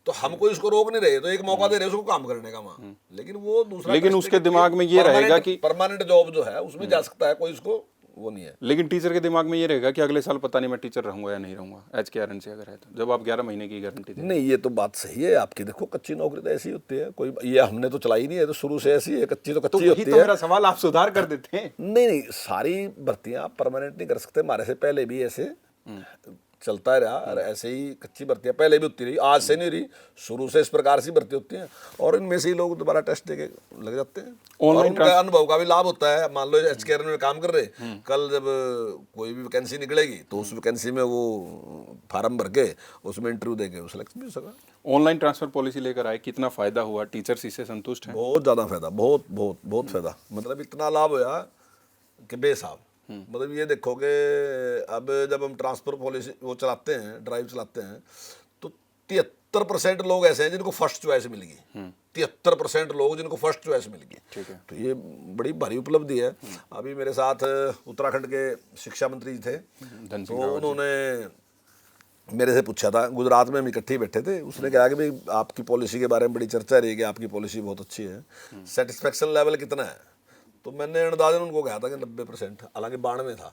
तो हम कोई इसको रोक नहीं रहे, तो एक मौका दे रहे उसको काम करने का वहां। लेकिन वो दूसरा, लेकिन उसके दिमाग में ये रहेगा कि परमानेंट जॉब जो है उसमें जा सकता है कोई, उसको वो नहीं है। लेकिन टीचर के दिमाग में ये रहेगा कि अगले साल पता नहीं मैं टीचर रहूंगा या नहीं रहूंगा HKRN से अगर है तो, जब आप 11 महीने की गारंटी दें। नहीं, ये तो बात सही है आपकी। देखो, कच्ची नौकरी तो ऐसी होती है, कोई ये हमने तो चलाई नहीं है, तो शुरू से ऐसी है, कच्ची तो कच्ची होती है। मेरा सवाल, आप सुधार कर देते हैं। नहीं, सारी भर्तियां आप परमानेंट नहीं कर सकते। हमारे से पहले भी ऐसे चलता रहा, और ऐसे ही कच्ची भर्तियां पहले भी होती रही, आज से नहीं रही, शुरू से इस प्रकार से भर्ती होती हैं, और इनमें से ही लोग दोबारा टेस्ट देके लग जाते हैं। और उनका अनुभव का भी लाभ होता है। मान लो HKRN में काम कर रहे, कल जब कोई भी वैकेंसी निकलेगी तो उस वैकेंसी में वो फार्म भर के उसमें इंटरव्यू देके वो सिलेक्ट भी हो सका। ऑनलाइन ट्रांसफर पॉलिसी लेकर आए, कितना फायदा हुआ? टीचर्स इससे संतुष्ट हैं? बहुत ज्यादा फायदा, बहुत बहुत बहुत फायदा। मतलब इतना लाभ होया कि बेसाब। मतलब ये देखो कि अब जब हम ट्रांसफर पॉलिसी वो चलाते हैं, ड्राइव चलाते हैं, तो 73% लोग ऐसे हैं जिनको फर्स्ट चॉइस मिल गई। 73% लोग जिनको फर्स्ट चॉइस मिल गई, ठीक है। तो ये बड़ी भारी उपलब्धि है। अभी मेरे साथ उत्तराखंड के शिक्षा मंत्री थे, तो उन्होंने मेरे से पूछा था, गुजरात में हम इकट्ठे बैठे थे, उसने कहा कि भाई आपकी पॉलिसी के बारे में बड़ी चर्चा रही कि आपकी पॉलिसी बहुत अच्छी है, सेटिस्फेक्शन लेवल कितना है? तो मैंने अंदाजन उनको कहा था कि 90%, हालांकि 92 था,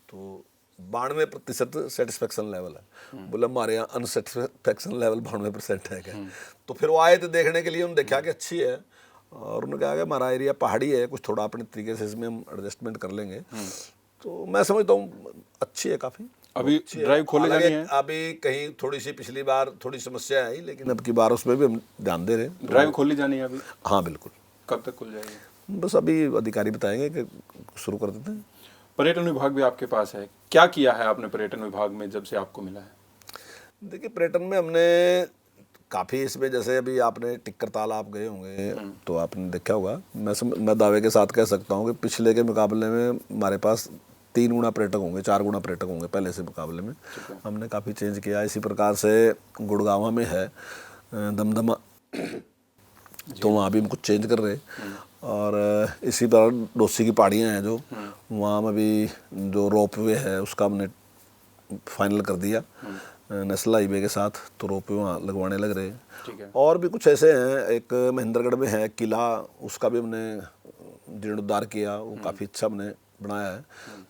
तो 92% सेटिस्फेक्शन लेवल है। बोले हमारे यहाँ अनसेटिस्फेक्शन लेवल 92% है क्या? तो फिर वो आए थे देखने के लिए, उन्होंने देखा कि अच्छी है, और उन्होंने कहा कि हमारा एरिया पहाड़ी है, कुछ थोड़ा अपने तरीके से इसमें हम एडजस्टमेंट कर लेंगे। तो मैं समझता हूँ अच्छी है काफ़ी। अभी ड्राइव खोले जानी है, अभी कहीं थोड़ी सी पिछली बार थोड़ी समस्या आई, लेकिन अब की बार उसमें भी हम ध्यान दे रहे हैं। ड्राइव खोली जानी है अभी? हाँ बिल्कुल। कब तक खुल जाएगी? बस अभी अधिकारी बताएंगे कि शुरू कर देते हैं। पर्यटन विभाग भी आपके पास है, क्या किया है आपने पर्यटन विभाग में जब से आपको मिला है? देखिए, पर्यटन में हमने काफ़ी इसमें, जैसे अभी आपने टिक्कर तालाब गए होंगे तो आपने देखा होगा, मैं दावे के साथ कह सकता हूँ कि पिछले के मुकाबले में हमारे पास 3 गुना पर्यटक होंगे, 4 गुना पर्यटक होंगे पहले से मुकाबले में। हमने काफ़ी चेंज किया। इसी प्रकार से गुड़गांव में है दमदमा, तो वहाँ भी हम कुछ चेंज कर रहे हैं। और इसी तरह डोसी की पहाड़ियाँ हैं जो, वहाँ में भी जो रोप वे है उसका हमने फाइनल कर दिया नेशनल हाईवे के साथ, तो रोप वे वहाँ लगवाने लग रहे हैं। और भी कुछ ऐसे हैं, एक महेंद्रगढ़ में है किला, उसका भी हमने जीर्णोद्धार किया, वो काफ़ी अच्छा हमने बनाया है।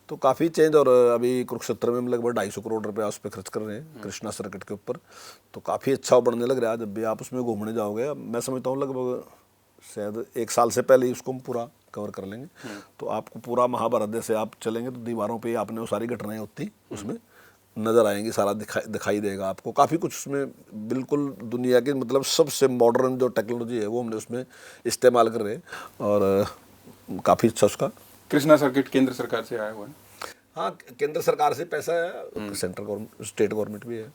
तो काफ़ी चेंज। और अभी कुरुक्षेत्र में हम लगभग 250 करोड़ रुपया उस पर खर्च कर रहे हैं कृष्णा सर्किट के ऊपर, तो काफ़ी अच्छा बनने लग रहा है। जब भी आप उसमें घूमने जाओगे, मैं समझता हूँ लगभग शायद 1 साल से पहले ही उसको हम पूरा कवर कर लेंगे, तो आपको पूरा महाभारत जैसे आप चलेंगे तो दीवारों पे आपने वो सारी घटनाएं होती उसमें नज़र आएंगी, सारा दिखाई देगा आपको। काफ़ी कुछ उसमें बिल्कुल दुनिया की मतलब सबसे मॉडर्न जो टेक्नोलॉजी है वो हमने उसमें इस्तेमाल कर रहे हैं, और काफ़ी अच्छा उसका। कृष्णा सर्किट केंद्र सरकार से आया हुआ है? हाँ, केंद्र सरकार से पैसा है, सेंट्रल गवर्नमेंट, स्टेट गवर्नमेंट भी है।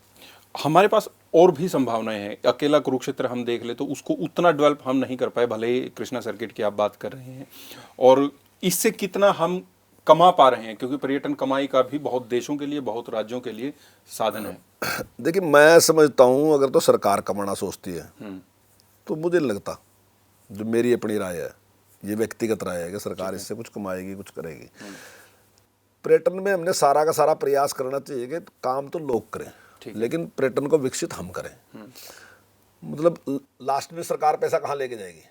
हमारे पास और भी संभावनाएं हैं। अकेला कुरुक्षेत्र हम देख ले तो उसको उतना डेवलप हम नहीं कर पाए, भले ही कृष्णा सर्किट की आप बात कर रहे हैं, और इससे कितना हम कमा पा रहे हैं, क्योंकि पर्यटन कमाई का भी बहुत देशों के लिए, बहुत राज्यों के लिए साधन है। देखिए, मैं समझता हूँ अगर तो सरकार कमाना सोचती है तो मुझे नहीं लगता, जो मेरी अपनी राय है, ये व्यक्तिगत राय है कि सरकार इससे कुछ कमाएगी, कुछ करेगी। पर्यटन में हमने सारा का सारा प्रयास करना चाहिए कि काम तो लोग करें, लेकिन पर्यटन को विकसित हम करें। मतलब लास्ट में सरकार पैसा कहाँ लेके जाएगी?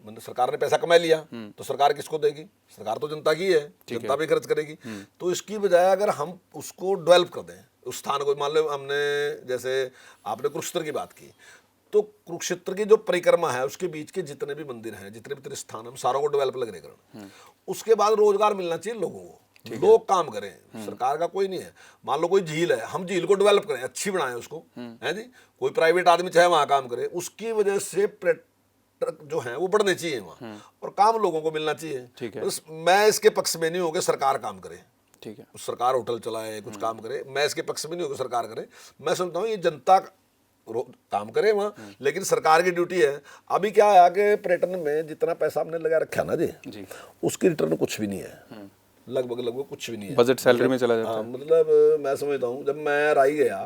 मतलब सरकार ने पैसा कमा लिया तो सरकार किसको देगी? सरकार तो जनता की है, जनता भी खर्च करेगी। तो इसकी बजाय अगर हम उसको डेवलप कर दें उस स्थान को, मान लो हमने जैसे आपने कुरुक्षेत्र की बात की, तो कुरुक्षेत्र की जो परिक्रमा है उसके बीच के जितने भी मंदिर हैं, जितने भी तीर्थ स्थान, हम सारों को डेवलप लग रहे करें। उसके बाद रोजगार मिलना चाहिए लोगों को, लोग काम करें, सरकार का कोई नहीं है। मान लो कोई झील है, हम झील को डेवलप करें, अच्छी बनाएं उसको, है जी। कोई प्राइवेट आदमी चाहे वहां काम करे, उसकी वजह से पर्यटक जो है वो बढ़ने चाहिए वहाँ, और काम लोगों को मिलना चाहिए। ठीक है। बस मैं इसके पक्ष में नहीं हूँ कि सरकार काम करे, ठीक है, सरकार होटल चलाए, कुछ काम करे, मैं इसके पक्ष में नहीं हूँ कि सरकार करे। मैं समझता हूँ ये जनता काम करे वहाँ, लेकिन सरकार की ड्यूटी है। अभी क्या है कि पर्यटन में जितना पैसा हमने लगा रखा ना जी, उसकी रिटर्न कुछ भी नहीं है, लगभग कुछ भी नहीं है। बजट सैलरी में चला जाता है। मतलब मैं समझता हूँ, जब मैं राई गया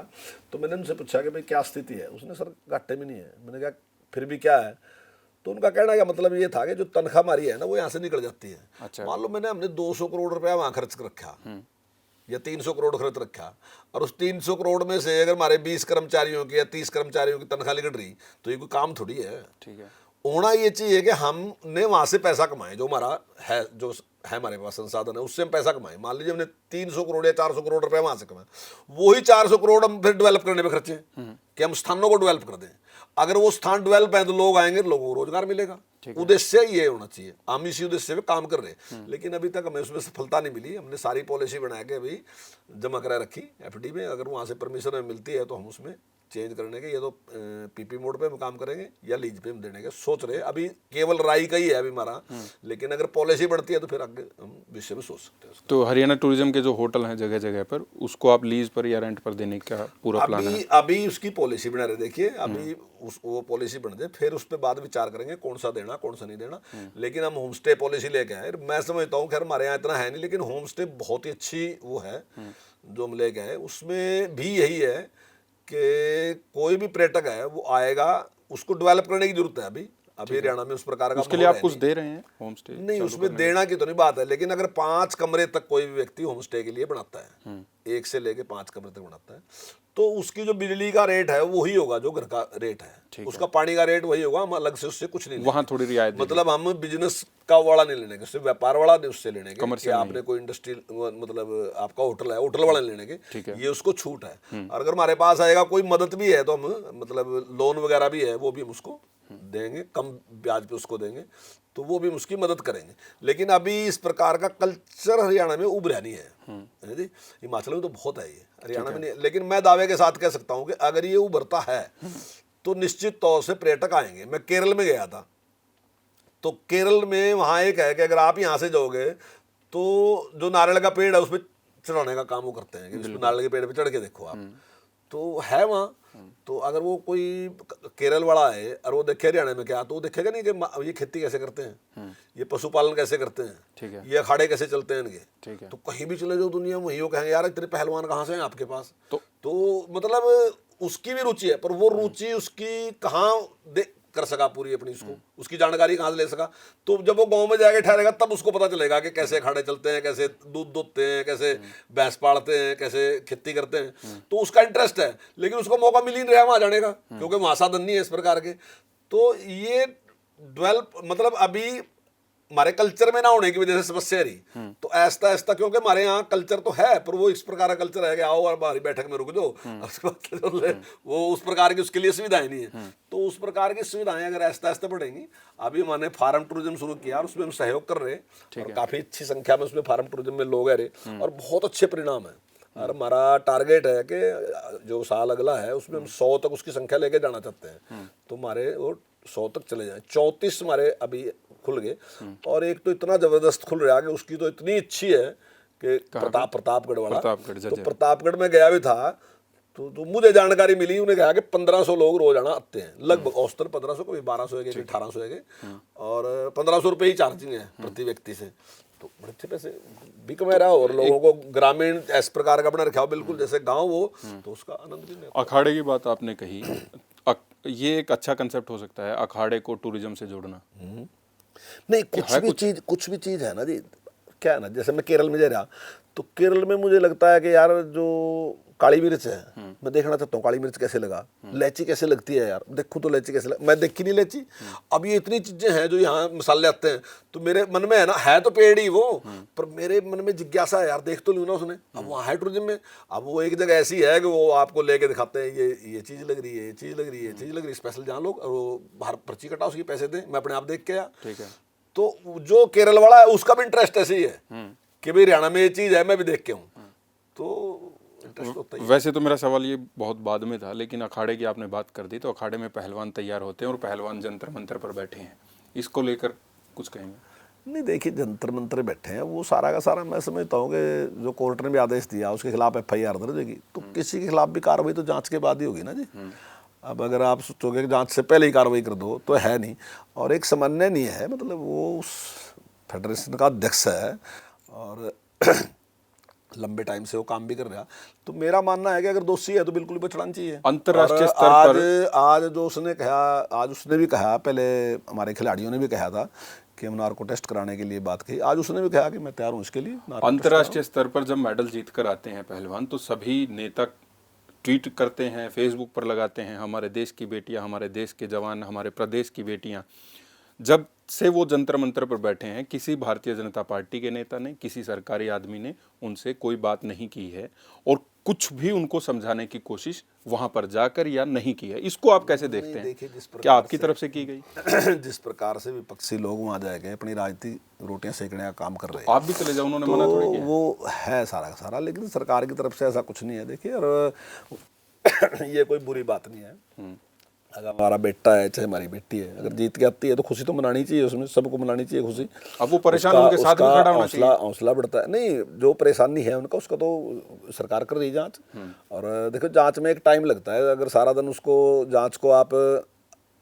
तो मैंने उनसे पूछा कि भाई क्या स्थिति है, उसने सर घाटे में नहीं है। मैंने कहा फिर भी क्या है? तो उनका कहना का मतलब ये था कि जो तनख्वाह हमारी है ना वो यहाँ से निकल जाती है। अच्छा। मान लो हमने 200 करोड़ रुपया वहाँ खर्च कर रखा या 300 करोड़ खर्च रखा, और उस 300 करोड़ में से अगर हमारे 20 कर्मचारियों की या 30 कर्मचारियों की तनख्वाह निकल रही, तो ये कोई काम थोड़ी है। ठीक है। होना ये चाहिए कि हमने वहाँ से पैसा कमाए, जो हमारा है, जो है हमारे पास संसाधन है, उससे हम पैसा कमाएं। मान लीजिए हमने 300 करोड़ या 400 करोड़ रुपया वहाँ से कमाए, वही 400 करोड़ हम फिर डेवलप करने में खर्चे, कि हम स्थानों को डेवलप कर दें। अगर वो स्थान डेवलप है तो लोग आएंगे, लोगों को रोजगार मिलेगा। उद्देश्य ये होना चाहिए, हम इसी उद्देश्य पे काम कर रहे हैं। लेकिन अभी तक हमें उसमें सफलता नहीं मिली। हमने सारी पॉलिसी बना के अभी जमा करा रखी एफडी में, अगर वहाँ से परमिशन हमें मिलती है तो हम उसमें चेंज करने के, ये तो पीपी मोड पे हम काम करेंगे या लीज पे हम देने के सोच रहे हैं। अभी केवल राई का ही है अभी हमारा, लेकिन अगर पॉलिसी बढ़ती है तो फिर आगे हम विषय में सोच सकते हैं। तो हरियाणा टूरिज्म के जो होटल हैं जगह जगह पर, उसको आप लीज पर या रेंट पर देने का पूरा प्लान है? अभी उसकी पॉलिसी बना रहे, देखिए अभी वो पॉलिसी बन जाए, फिर उस पर बाद विचार करेंगे कौन सा देना कौन सा नहीं देना। लेकिन हम होम स्टे पॉलिसी लेके आए। मैं समझता हूँ, खैर हमारे यहाँ इतना है नहीं, लेकिन होम स्टे बहुत ही अच्छी वो है जो हम लेके आए। उसमें भी यही है कि कोई भी पर्यटक है वो आएगा, उसको डेवलप करने की जरूरत है। अभी हरियाणा में उस प्रकार का उसके लिए आप कुछ दे रहे हैं होम स्टे? नहीं, उसमें देना की तो नहीं बात है, लेकिन अगर 5 कमरे तक कोई भी व्यक्ति होम स्टे के लिए बनाता है, 1 से लेके 5 कमरे तक बनाता है, तो उसकी जो बिजली का रेट है वही होगा जो घर का रेट है, उसका पानी का रेट वही होगा। हम अलग से उससे कुछ नहीं लेंगे। वहाँ थोड़ी रियायत, मतलब हम बिजनेस का वाला नहीं लेने के, उससे व्यापार वाला नहीं उससे लेने के, कि आपने कोई इंडस्ट्री, मतलब आपका होटल है, होटल वाला लेने के, ये उसको छूट है। और अगर हमारे पास आएगा कोई मदद भी है तो हम, मतलब लोन वगैरह भी है, वो भी हम उसको देंगे, कम ब्याज पे उसको देंगे, तो वो भी उसकी मदद करेंगे। लेकिन अभी इस प्रकार का कल्चर हरियाणा में उभरा नहीं है जी। हिमाचल में तो बहुत है, ये हरियाणा में नहीं। लेकिन मैं दावे के साथ कह सकता हूँ कि अगर ये उभरता है तो निश्चित तौर से पर्यटक आएंगे। मैं केरल में गया था, तो केरल में वहाँ एक है कि अगर आप यहाँ से जाओगे तो जो नारियल का पेड़ है उस पर चढ़ाने का काम वो करते हैं, कि उस नारियल के पेड़ पे चढ़ के देखो आप, तो है वहाँ। तो अगर वो कोई केरल वाला है और वो देखे हरियाणा में क्या, तो वो देखेगा नहीं कि ये खेती कैसे करते हैं, ये पशुपालन कैसे करते हैं, ठीक है, ये अखाड़े कैसे चलते हैं इनके। ठीक है। तो कहीं भी चले जाओ दुनिया में वही वो कहेंगे यार इतने पहलवान कहाँ से हैं आपके पास। तो मतलब उसकी भी रुचि है, पर वो रुचि उसकी कहाँ कर सका पूरी अपनी, उसकी जानकारी कहाँ से ले सका। तो जब वो गांव में जाके ठहरेगा तब उसको पता चलेगा कि कैसे अखाड़े चलते हैं, कैसे दूध दूधते हैं, कैसे भैंस पालते हैं, कैसे खेती करते हैं। तो उसका इंटरेस्ट है, लेकिन उसको मौका मिल ही नहीं रहा वहां जाने का, क्योंकि वहां साधन नहीं है इस प्रकार के। तो ये डेवलप मतलब अभी हमारे कल्चर में ना होने की वजह से समस्या रही। तो ऐसा ऐसा क्योंकि हमारे यहाँ कल्चर तो है, पर वो इस प्रकार का कल्चर है कि आओ और बाहरी बैठक में रुक जाओ, उसके बाद वो उस प्रकार की उसके लिए सुविधाएं नहीं है। तो उस प्रकार की सुविधाएं अगर ऐसा ऐसा बढ़ेंगी। अभी हमने फार्म टूरिज्म शुरू किया और उसमें हम सहयोग कर रहे हैं, और काफी अच्छी संख्या में उसमें फार्म टूरिज्म में लोग आ रहे और बहुत अच्छे परिणाम है। और हमारा टारगेट है कि जो साल अगला है उसमें हम 100 तक उसकी संख्या लेके जाना चाहते हैं। तो हमारे वो 100 तक चले जाए। 34 हमारे अभी खुल गए, और एक तो इतना जबरदस्त खुल रहा है कि उसकी तो इतनी अच्छी है कि प्रतापगढ़ वाला। तो प्रतापगढ़ में गया भी था, तो मुझे जानकारी मिली, उन्हें कहा कि 1500 लोग रोजाना आते हैं, लगभग औसतन 1500, कभी 1200 है, कभी 1800 है, और 1500 रुपये ही चार्जिंग है प्रति व्यक्ति से। तो बड़े अच्छे पैसे भी कमा रहा, और लोगों को ग्रामीण इस प्रकार का बना रखा हो, बिल्कुल जैसे गांव हो, तो उसका आनंद भी। अखाड़े की बात आपने कही, ये एक अच्छा कंसेप्ट हो सकता है, अखाड़े को टूरिज्म से जोड़ना। नहीं, कुछ भी चीज है ना जी, क्या है ना, जैसे मैं केरल में जा रहा, तो केरल में मुझे लगता है कि यार जो काली मिर्च है, मैं देखना चाहता हूँ काली मिर्च कैसे लगा, इलायची कैसे लगती है यार, देखूँ तो इलायची कैसे मैं देखी नहीं इलायची। अब ये इतनी चीजें हैं जो यहाँ मसाले आते हैं, तो मेरे मन में है ना, है तो पेड़ ही वो, पर मेरे मन में जिज्ञासा है यार, देख तो लूँ ना उसने। अब वहाँ है टूरिज्म में, अब वो एक जगह ऐसी है कि वो आपको लेके दिखाते हैं, ये चीज लग रही है, ये चीज लग रही है, ये चीज लग रही है, स्पेशल जहाँ लोग, और वो बाहर पर्ची कटा, उसके पैसे दे, मैं अपने आप देख के आया। ठीक है। तो जो केरल वाला है उसका भी इंटरेस्ट ऐसे ही है कि भाई हरियाणा में ये चीज है, मैं भी देख के हूँ, तो इंटरेस्ट होता ही। वैसे तो मेरा सवाल ये बहुत बाद में था, लेकिन अखाड़े की आपने बात कर दी, तो अखाड़े में पहलवान तैयार होते हैं और पहलवान जंतर मंतर पर बैठे हैं, इसको लेकर कुछ कहेंगे? नहीं, देखिए, जंतर मंतर बैठे हैं, वो सारा का सारा मैं समझता हूँ कि जो कोर्ट ने भी आदेश दिया उसके खिलाफ FIR दर्ज होगी, तो किसी के खिलाफ भी कार्रवाई तो जांच के बाद ही होगी ना जी। अब अगर आप सोचोगे कि जांच से पहले ही कार्रवाई कर दो, तो है नहीं। और एक समन्वय नहीं है, मतलब वो उस फेडरेशन का अध्यक्ष है और लंबे टाइम से वो काम भी कर रहा। तो मेरा मानना है कि अगर दोषी है तो बिल्कुल भी छुड़ाना चाहिए। अंतर्राष्ट्रीय स्तर पर आज जो उसने कहा, आज उसने भी कहा, पहले हमारे खिलाड़ियों ने भी कहा था कि हम नार्को टेस्ट कराने के लिए बात की, आज उसने भी कहा कि मैं तैयार हूँ इसके लिए। अंतर्राष्ट्रीय स्तर पर जब मेडल जीत कर आते हैं पहलवान, तो सभी नेता ट्वीट करते हैं, फेसबुक पर लगाते हैं, हमारे देश की बेटियां, हमारे देश के जवान, हमारे प्रदेश की बेटियां। जब से वो जंतर मंतर पर बैठे हैं, किसी भारतीय जनता पार्टी के नेता ने, किसी सरकारी आदमी ने उनसे कोई बात नहीं की है, और कुछ भी उनको समझाने की कोशिश वहां पर जाकर या नहीं की है। इसको आप कैसे देखते हैं? क्या आपकी तरफ से की गई? जिस प्रकार से विपक्षी लोग वहां जाएंगे अपनी राजनीति रोटियां सेकने का काम कर रहे हैं, आप भी चले जाओ, उन्होंने मना थोड़ी किया। वो है सारा का सारा, लेकिन सरकार की तरफ से ऐसा कुछ नहीं है। देखिए, और ये कोई बुरी बात नहीं है। अगर हमारा बेटा है चाहे हमारी बेटी है, अगर जीत के आती है तो खुशी तो मनानी चाहिए, उसमें सबको मनानी चाहिए खुशी। अब वो परेशान उनके साथ भी खड़ा होना चाहिए, हौसला बढ़ता है। नहीं, जो परेशानी है उनका, उसका तो सरकार कर रही है जांच। और देखो, जांच में एक टाइम लगता है। अगर सारा दिन उसको जांच को आप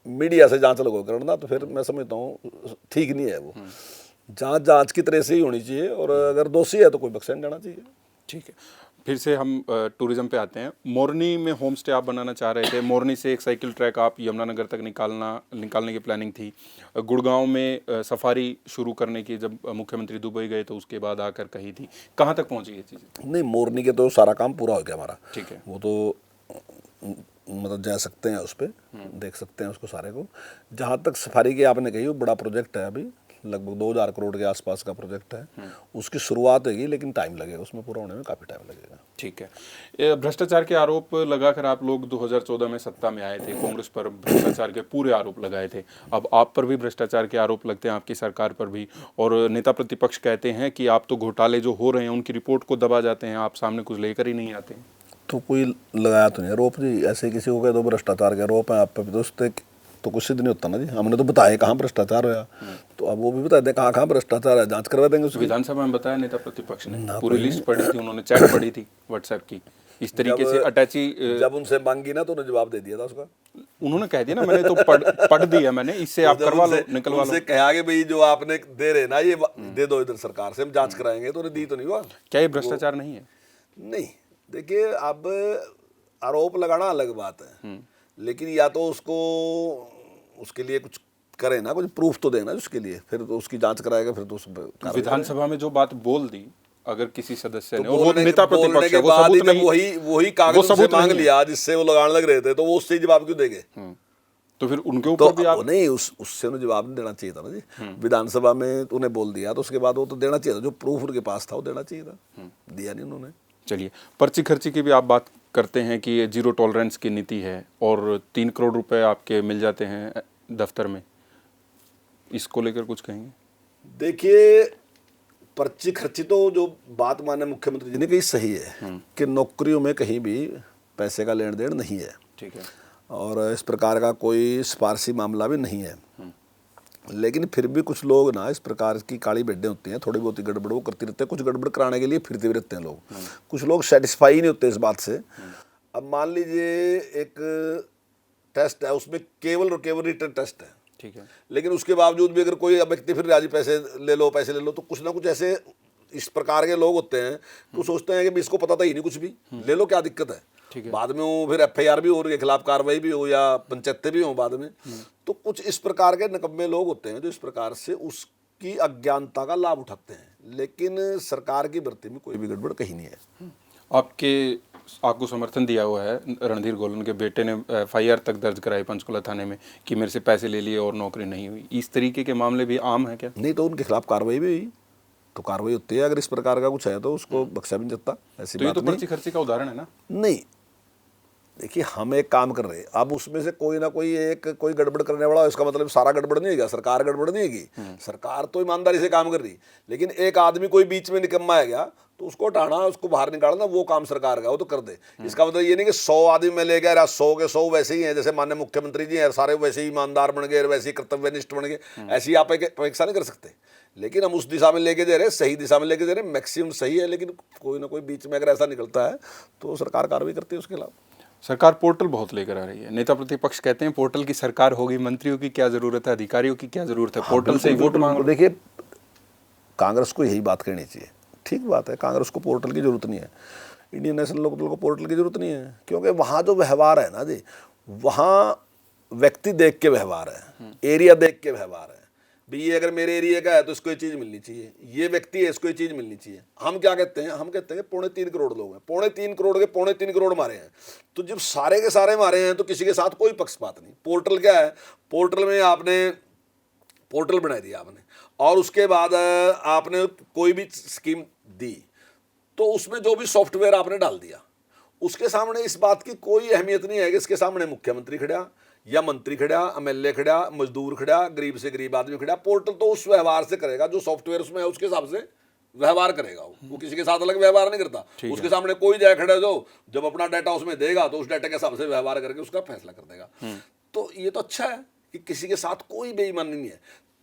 मीडिया से जांच लगो करना, तो फिर मैं समझता हूँ ठीक नहीं है। वो जांच की तरह से ही होनी चाहिए, और अगर दोषी है तो कोई बख्शा नहीं जाना चाहिए। ठीक है, फिर से हम टूरिज्म पे आते हैं। मोरनी में होम स्टे आप बनाना चाह रहे थे, मोरनी से एक साइकिल ट्रैक आप यमुनानगर तक निकालने की प्लानिंग थी। गुड़गांव में सफारी शुरू करने की जब मुख्यमंत्री दुबई गए तो उसके बाद आकर कही थी, कहाँ तक पहुँची ये चीज़ें? नहीं, मोरनी के तो सारा काम पूरा हो गया हमारा। ठीक है, वो तो मतलब जा सकते हैं उस पर, देख सकते हैं उसको सारे को। जहाँ तक सफारी की आपने कही, वो बड़ा प्रोजेक्ट है, अभी लगभग 2000 करोड़ के आसपास का प्रोजेक्ट है। उसकी शुरुआत होगी, लेकिन टाइम लगेगा, उसमें पूरा होने में काफ़ी टाइम लगेगा। ठीक है। भ्रष्टाचार के आरोप लगाकर आप लोग 2014 में सत्ता में आए थे, कांग्रेस पर भ्रष्टाचार के पूरे आरोप लगाए थे। अब आप पर भी भ्रष्टाचार के आरोप लगते हैं, आपकी सरकार पर भी, और नेता प्रतिपक्ष कहते हैं कि आप तो घोटाले जो हो रहे हैं उनकी रिपोर्ट को दबा जाते हैं, आप सामने कुछ लेकर ही नहीं आते। तो कोई लगाया तो नहीं आरोप जी, ऐसे किसी को कह दो भ्रष्टाचार के आरोप है आप पे, दोस्त तो कुछ सिद्ध नहीं होता ना जी। हमने तो बताया कहाँ भ्रष्टाचार होया, तो अब वो भी बता दें कहाँ भ्रष्टाचार है, जांच करवा देंगे उसकी। विधानसभा में बताया नेता प्रतिपक्ष ने, पूरी लिस्ट पढ़ी थी उन्होंने, चैट पढ़ी थी व्हाट्सएप की, इस तरीके से अटैची जब उनसे मांगी ना तो उन्होंने जवाब दे दिया था उसका। उन्होंने कह दिया ना, मैंने तो पढ़ दिया मैंने, इससे आप करवा लो, निकलवा लो। उनसे कहा कि भाई जो आपने दे रहे ना ये दे दो इधर सरकार से, हम जांच कराएंगे, तो उन्हें दी तो नहीं हुआ। क्या ये भ्रष्टाचार नहीं है? नहीं, देखिए अब आरोप लगाना अलग बात है, लेकिन या तो उसको उसके लिए कुछ करे ना, कुछ प्रूफ तो देना उसके लिए, फिर तो उसकी जांच कराएगा, फिर तो उस विधानसभा में जो बात बोल दी अगर किसी सदस्य ने, तो और वो नेता प्रतिपक्ष है, वो सबूत नहीं, वही कागज से मांग लिया जिससे वो लगाने लग रहे थे, तो वो उससे जवाब क्यों देंगे? तो फिर उनके ऊपर भी आप नहीं, उससे उन्हें जवाब नहीं देना चाहिए था ना जी। विधानसभा में उन्हें बोल दिया तो उसके बाद वो तो देना चाहिए था, जो प्रूफ उनके पास था वो देना चाहिए था, दिया नहीं उन्होंने। चलिए, पर्ची खर्ची की भी आप बात करते हैं कि ये जीरो टॉलरेंस की नीति है और 3 करोड़ रुपए आपके मिल जाते हैं दफ्तर में, इसको लेकर कुछ कहेंगे? देखिए, पर्ची खर्ची तो जो बात माननीय मुख्यमंत्री जी ने कही सही है कि नौकरियों में कहीं भी पैसे का लेन देन नहीं है, ठीक है, और इस प्रकार का कोई सिफारशी मामला भी नहीं है। लेकिन फिर भी कुछ लोग ना इस प्रकार की काली बेडें होती हैं, थोड़ी बहुत गड़बड़ वो करती रहते हैं, कुछ गड़बड़ कराने के लिए फिरते भी रहते हैं लोग। कुछ लोग सेटिस्फाई नहीं होते इस बात से। अब मान लीजिए एक टेस्ट है, उसमें केवल और केवल रिटर्न टेस्ट है, ठीक है, लेकिन उसके बावजूद भी अगर कोई व्यक्ति फिर राजी पैसे ले लो, तो कुछ ना कुछ ऐसे इस प्रकार के लोग होते हैं तो सोचते हैं कि इसको पता था ही नहीं कुछ भी, ले लो क्या दिक्कत है। बाद में वो फिर FIR भी हो, उनके खिलाफ कार्रवाई भी हो या पंचायतें भी हो बाद में। तो कुछ इस प्रकार के निकम्मे लोग होते हैं जो इस प्रकार से उसकी अज्ञानता का लाभ उठाते हैं, लेकिन सरकार की भर्ती में कोई भी गड़बड़ कहीं नहीं है। आपको समर्थन दिया हुआ है रणधीर गोलन के बेटे ने, FIR तक दर्ज कराई पंचकुला थाने में कि मेरे से पैसे ले लिए और नौकरी नहीं हुई, इस तरीके के मामले भी आम है क्या? नहीं, तो उनके खिलाफ कार्रवाई भी हुई, तो कार्रवाई होती है। अगर इस प्रकार का कुछ है तो उसको बख्शा भी नहीं सकता, ऐसी तो बात ये तो नहीं। पर्ची खर्ची का उदाहरण है ना? नहीं, देखिए हम एक काम कर रहे हैं, अब उसमें से कोई ना कोई गड़बड़ करने वाला, इसका मतलब सारा गड़बड़ नहीं है, सरकार गड़बड़ नहीं है। सरकार तो ईमानदारी से काम कर रही, लेकिन एक आदमी कोई बीच में निकम्मा है गया तो उसको हटाना, उसको बाहर निकालना, वो काम सरकार का, वो तो कर दे। इसका मतलब ये नहीं कि 100 आदमी में ले गया, 100 के 100 वैसे ही हैं जैसे माननीय मुख्यमंत्री जी हैं, सारे वैसे ही ईमानदार बन गए, वैसे ही कर्तव्यनिष्ठ बन गए, ऐसी आप अपेक्षा नहीं कर सकते। लेकिन हम उस दिशा में लेके दे रहे हैं, सही दिशा में लेके दे रहे हैं, मैक्सिमम सही है, लेकिन कोई ना कोई बीच में अगर ऐसा निकलता है तो सरकार कार्रवाई करती है उसके खिलाफ। सरकार पोर्टल बहुत लेकर आ रही है, नेता प्रतिपक्ष कहते हैं पोर्टल की सरकार होगी, मंत्रियों की क्या जरूरत है, अधिकारियों की क्या जरूरत है, पोर्टल से ही वोट मांगो। देखिए, कांग्रेस को यही बात कहनी चाहिए, ठीक बात है, कांग्रेस को पोर्टल की जरूरत नहीं है, इंडियन नेशनल लोकदल को पोर्टल की जरूरत नहीं है, क्योंकि वहाँ जो व्यवहार है ना जी, वहाँ व्यक्ति देख के व्यवहार है, एरिया देख के व्यवहार है। भी ये अगर मेरे एरिया का है तो इसको ये चीज़ मिलनी चाहिए, ये व्यक्ति है इसको ये चीज़ मिलनी चाहिए। हम क्या कहते हैं, हम कहते हैं कि 3.25 करोड़ लोग हैं, 3.25 करोड़ के 3.25 करोड़ मारे हैं, तो जब सारे के सारे मारे हैं तो किसी के साथ कोई पक्षपात नहीं। पोर्टल क्या है, पोर्टल में आपने पोर्टल बना दिया आपने, और उसके बाद आपने कोई भी स्कीम दी तो उसमें जो भी सॉफ्टवेयर आपने डाल दिया, उसके सामने इस बात की कोई अहमियत नहीं है कि इसके सामने मुख्यमंत्री खड़ा या मंत्री खड़ा, MLA खड़ा, मजदूर खड़ा, गरीब से गरीब आदमी खड़ा। पोर्टल तो उस व्यवहार से करेगा जो सॉफ्टवेयर उसमें है, उसके हिसाब से व्यवहार करेगा, वो किसी के साथ अलग व्यवहार नहीं करता। उसके सामने कोई जाए खड़ा जो जब अपना डाटा उसमें देगा तो उस डाटा के हिसाब से व्यवहार करके उसका फैसला कर देगा। तो ये तो अच्छा है कि किसी के साथ कोई बेईमानी नहीं है।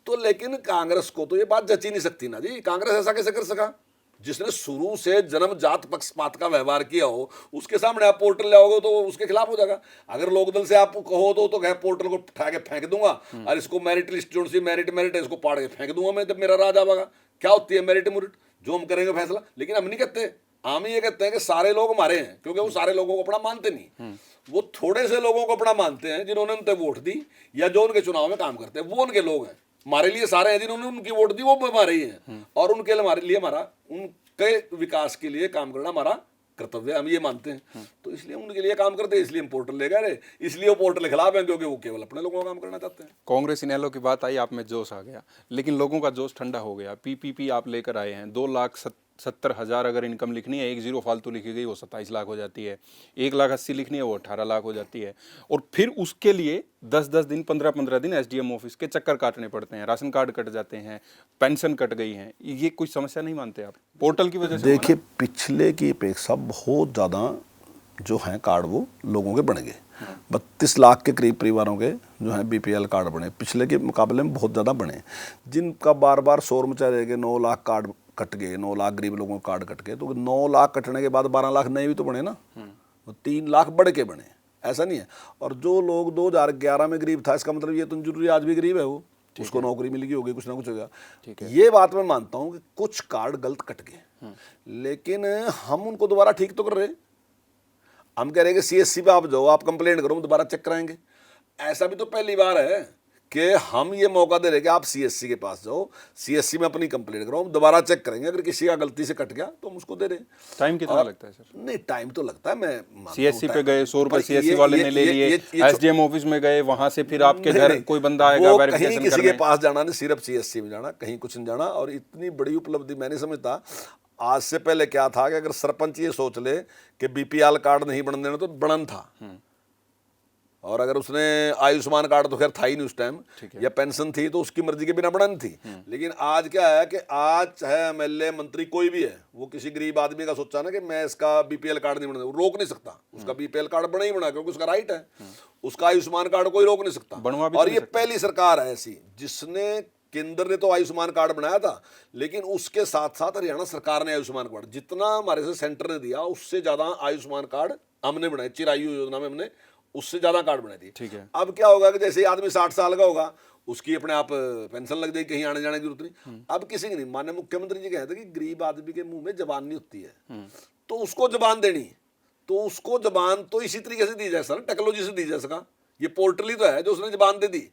तो लेकिन कांग्रेस को तो ये बात जची नहीं सकती ना जी, कांग्रेस ऐसा कैसे कर सका जिसने शुरू से जन्मजात पक्षपात का व्यवहार किया हो, उसके सामने आप पोर्टल लाओगे तो उसके खिलाफ हो जाएगा। अगर लोकदल से आप कहो तो कहे पोर्टल को उठा के फेंक दूंगा और इसको मेरिट लिस्ट जो सी मेरिट है इसको पाड़ के फेंक दूंगा मैं जब मेरा राज आएगा। क्या होती है मेरिट मुरिट, जो हम करेंगे फैसला। लेकिन हम नहीं कहते, हम ये कहते हैं कि सारे लोग हमारे हैं, क्योंकि वो सारे लोगों को अपना मानते नहीं, वो थोड़े से लोगों को अपना मानते हैं जिन्होंने उन वोट दी या जो उनके चुनाव में काम करते हैं, वो उनके लोग हैं। हमारे लिए सारे हैं जिन्होंने उनकी वोट दी, वो हमारे ही हैं, और उनके लिए हमारे लिए हमारा उनके विकास के लिए काम करना हमारा कर्तव्य, हम ये मानते हैं। तो इसलिए उनके लिए काम करते हैं, इसलिए हम पोर्टल ले गए, इसलिए वो पोर्टल के खिलाफ हैं क्योंकि वो केवल अपने लोगों का काम करना चाहते हैं। कांग्रेस इनेलो की बात आई, आप में जोश आ गया, लेकिन लोगों का जोश ठंडा हो गया। PPP आप लेकर आए हैं, 2,70,000 अगर इनकम लिखनी है, 1 जीरो फालतू लिखी गई वो 27 लाख हो जाती है, 1,80,000 लिखनी है वो 18 लाख हो जाती है, और फिर उसके लिए 10-10 दिन 15-15 दिन SDM ऑफिस के चक्कर काटने पड़ते हैं, राशन कार्ड कट जाते हैं, पेंशन कट गई है। ये कोई समस्या नहीं मानते आप पोर्टल की वजह से? देखिए, पिछले की अपेक्षा बहुत ज़्यादा जो हैं कार्ड वो लोगों के बन गए। 32 लाख के करीब परिवारों के जो हैं BPL कार्ड बने, पिछले के मुकाबले में बहुत ज़्यादा बने। जिनका बार बार शोर मचा रहे 9 लाख कार्ड कट गए, 9 लाख गरीब लोगों के कार्ड कट गए, तो 9 लाख कटने के बाद 12 लाख नए भी तो बने ना, तो 3 लाख बढ़ के बने, ऐसा नहीं है। और जो लोग 2011 में गरीब था, इसका मतलब ये तो जरूरी आज भी गरीब है वो, उसको नौकरी मिल गई होगी, कुछ ना कुछ होगा। ये बात मैं मानता हूँ कि कुछ कार्ड गलत कट गए, लेकिन हम उनको दोबारा ठीक तो कर रहे हैं। हम कह रहे हैं कि CSC पे आप जाओ, आप कंप्लेंट करो, हम दोबारा चेक कराएंगे। ऐसा भी तो पहली बार है कि हम ये मौका दे रहे हैं कि आप CSC के पास जाओ, CSC में अपनी कंप्लेंट करो, हम दोबारा चेक करेंगे, अगर किसी का गलती से कट गया तो हम उसको दे रहे हैं। टाइम कितना लगता है सर? नहीं, टाइम तो लगता है, मैं मानता हूं CSC पे गए, 100 रुपए पर CSC वाले ने ले लिए, SDM ऑफिस में गए, वहां से फिर आपके घर कोई बंदा आएगा वेरिफिकेशन करने, किसी के पास जाना नहीं, सिर्फ CSC में जाना, कहीं कुछ नहीं जाना। और इतनी बड़ी उपलब्धि मैं नहीं समझता। आज से पहले क्या था कि अगर सरपंच ये सोच ले कि BPL कार्ड नहीं बनने देना तो बनन था, और अगर उसने आयुष्मान कार्ड तो खैर था ही नहीं उस टाइम, या पेंशन थी तो उसकी मर्जी के बिना बनन थी। लेकिन आज क्या है कि आज चाहे MLA मंत्री कोई भी है, वो किसी गरीब आदमी का सोचा ना कि मैं इसका BPL कार्ड नहीं बना, वो रोक नहीं सकता, उसका BPL कार्ड बना ही बना, क्योंकि उसका राइट है। उसका आयुष्मान कार्ड कोई रोक नहीं सकता। और ये पहली सरकार है ऐसी जिसने, केंद्र ने तो आयुष्मान कार्ड बनाया था, लेकिन उसके साथ साथ हरियाणा सरकार ने आयुष्मान कार्ड, जितना हमारे से सेंटर ने दिया उससे ज्यादा आयुष्मान कार्ड हमने बनाए, चिरायु योजना में हमने उससे ज्यादा कार्ड बनाए थे। ठीक है। अब क्या होगा कि जैसे आदमी 60 साल का होगा, उसकी अपने आप पेंशन लग जाएगी, कहीं आने जाने की जरूरत नहीं। अब किसी की नहीं। माननीय मुख्यमंत्री जी कहते हैं कि गरीब आदमी के मुंह में जबान नहीं होती है, तो उसको जबान देनी, तो उसको जबान तो इसी तरीके से दी जाए सर, टेक्नोलॉजी से दी जा सका। ये पोर्टल ही तो है जो उसने जबान दे दी।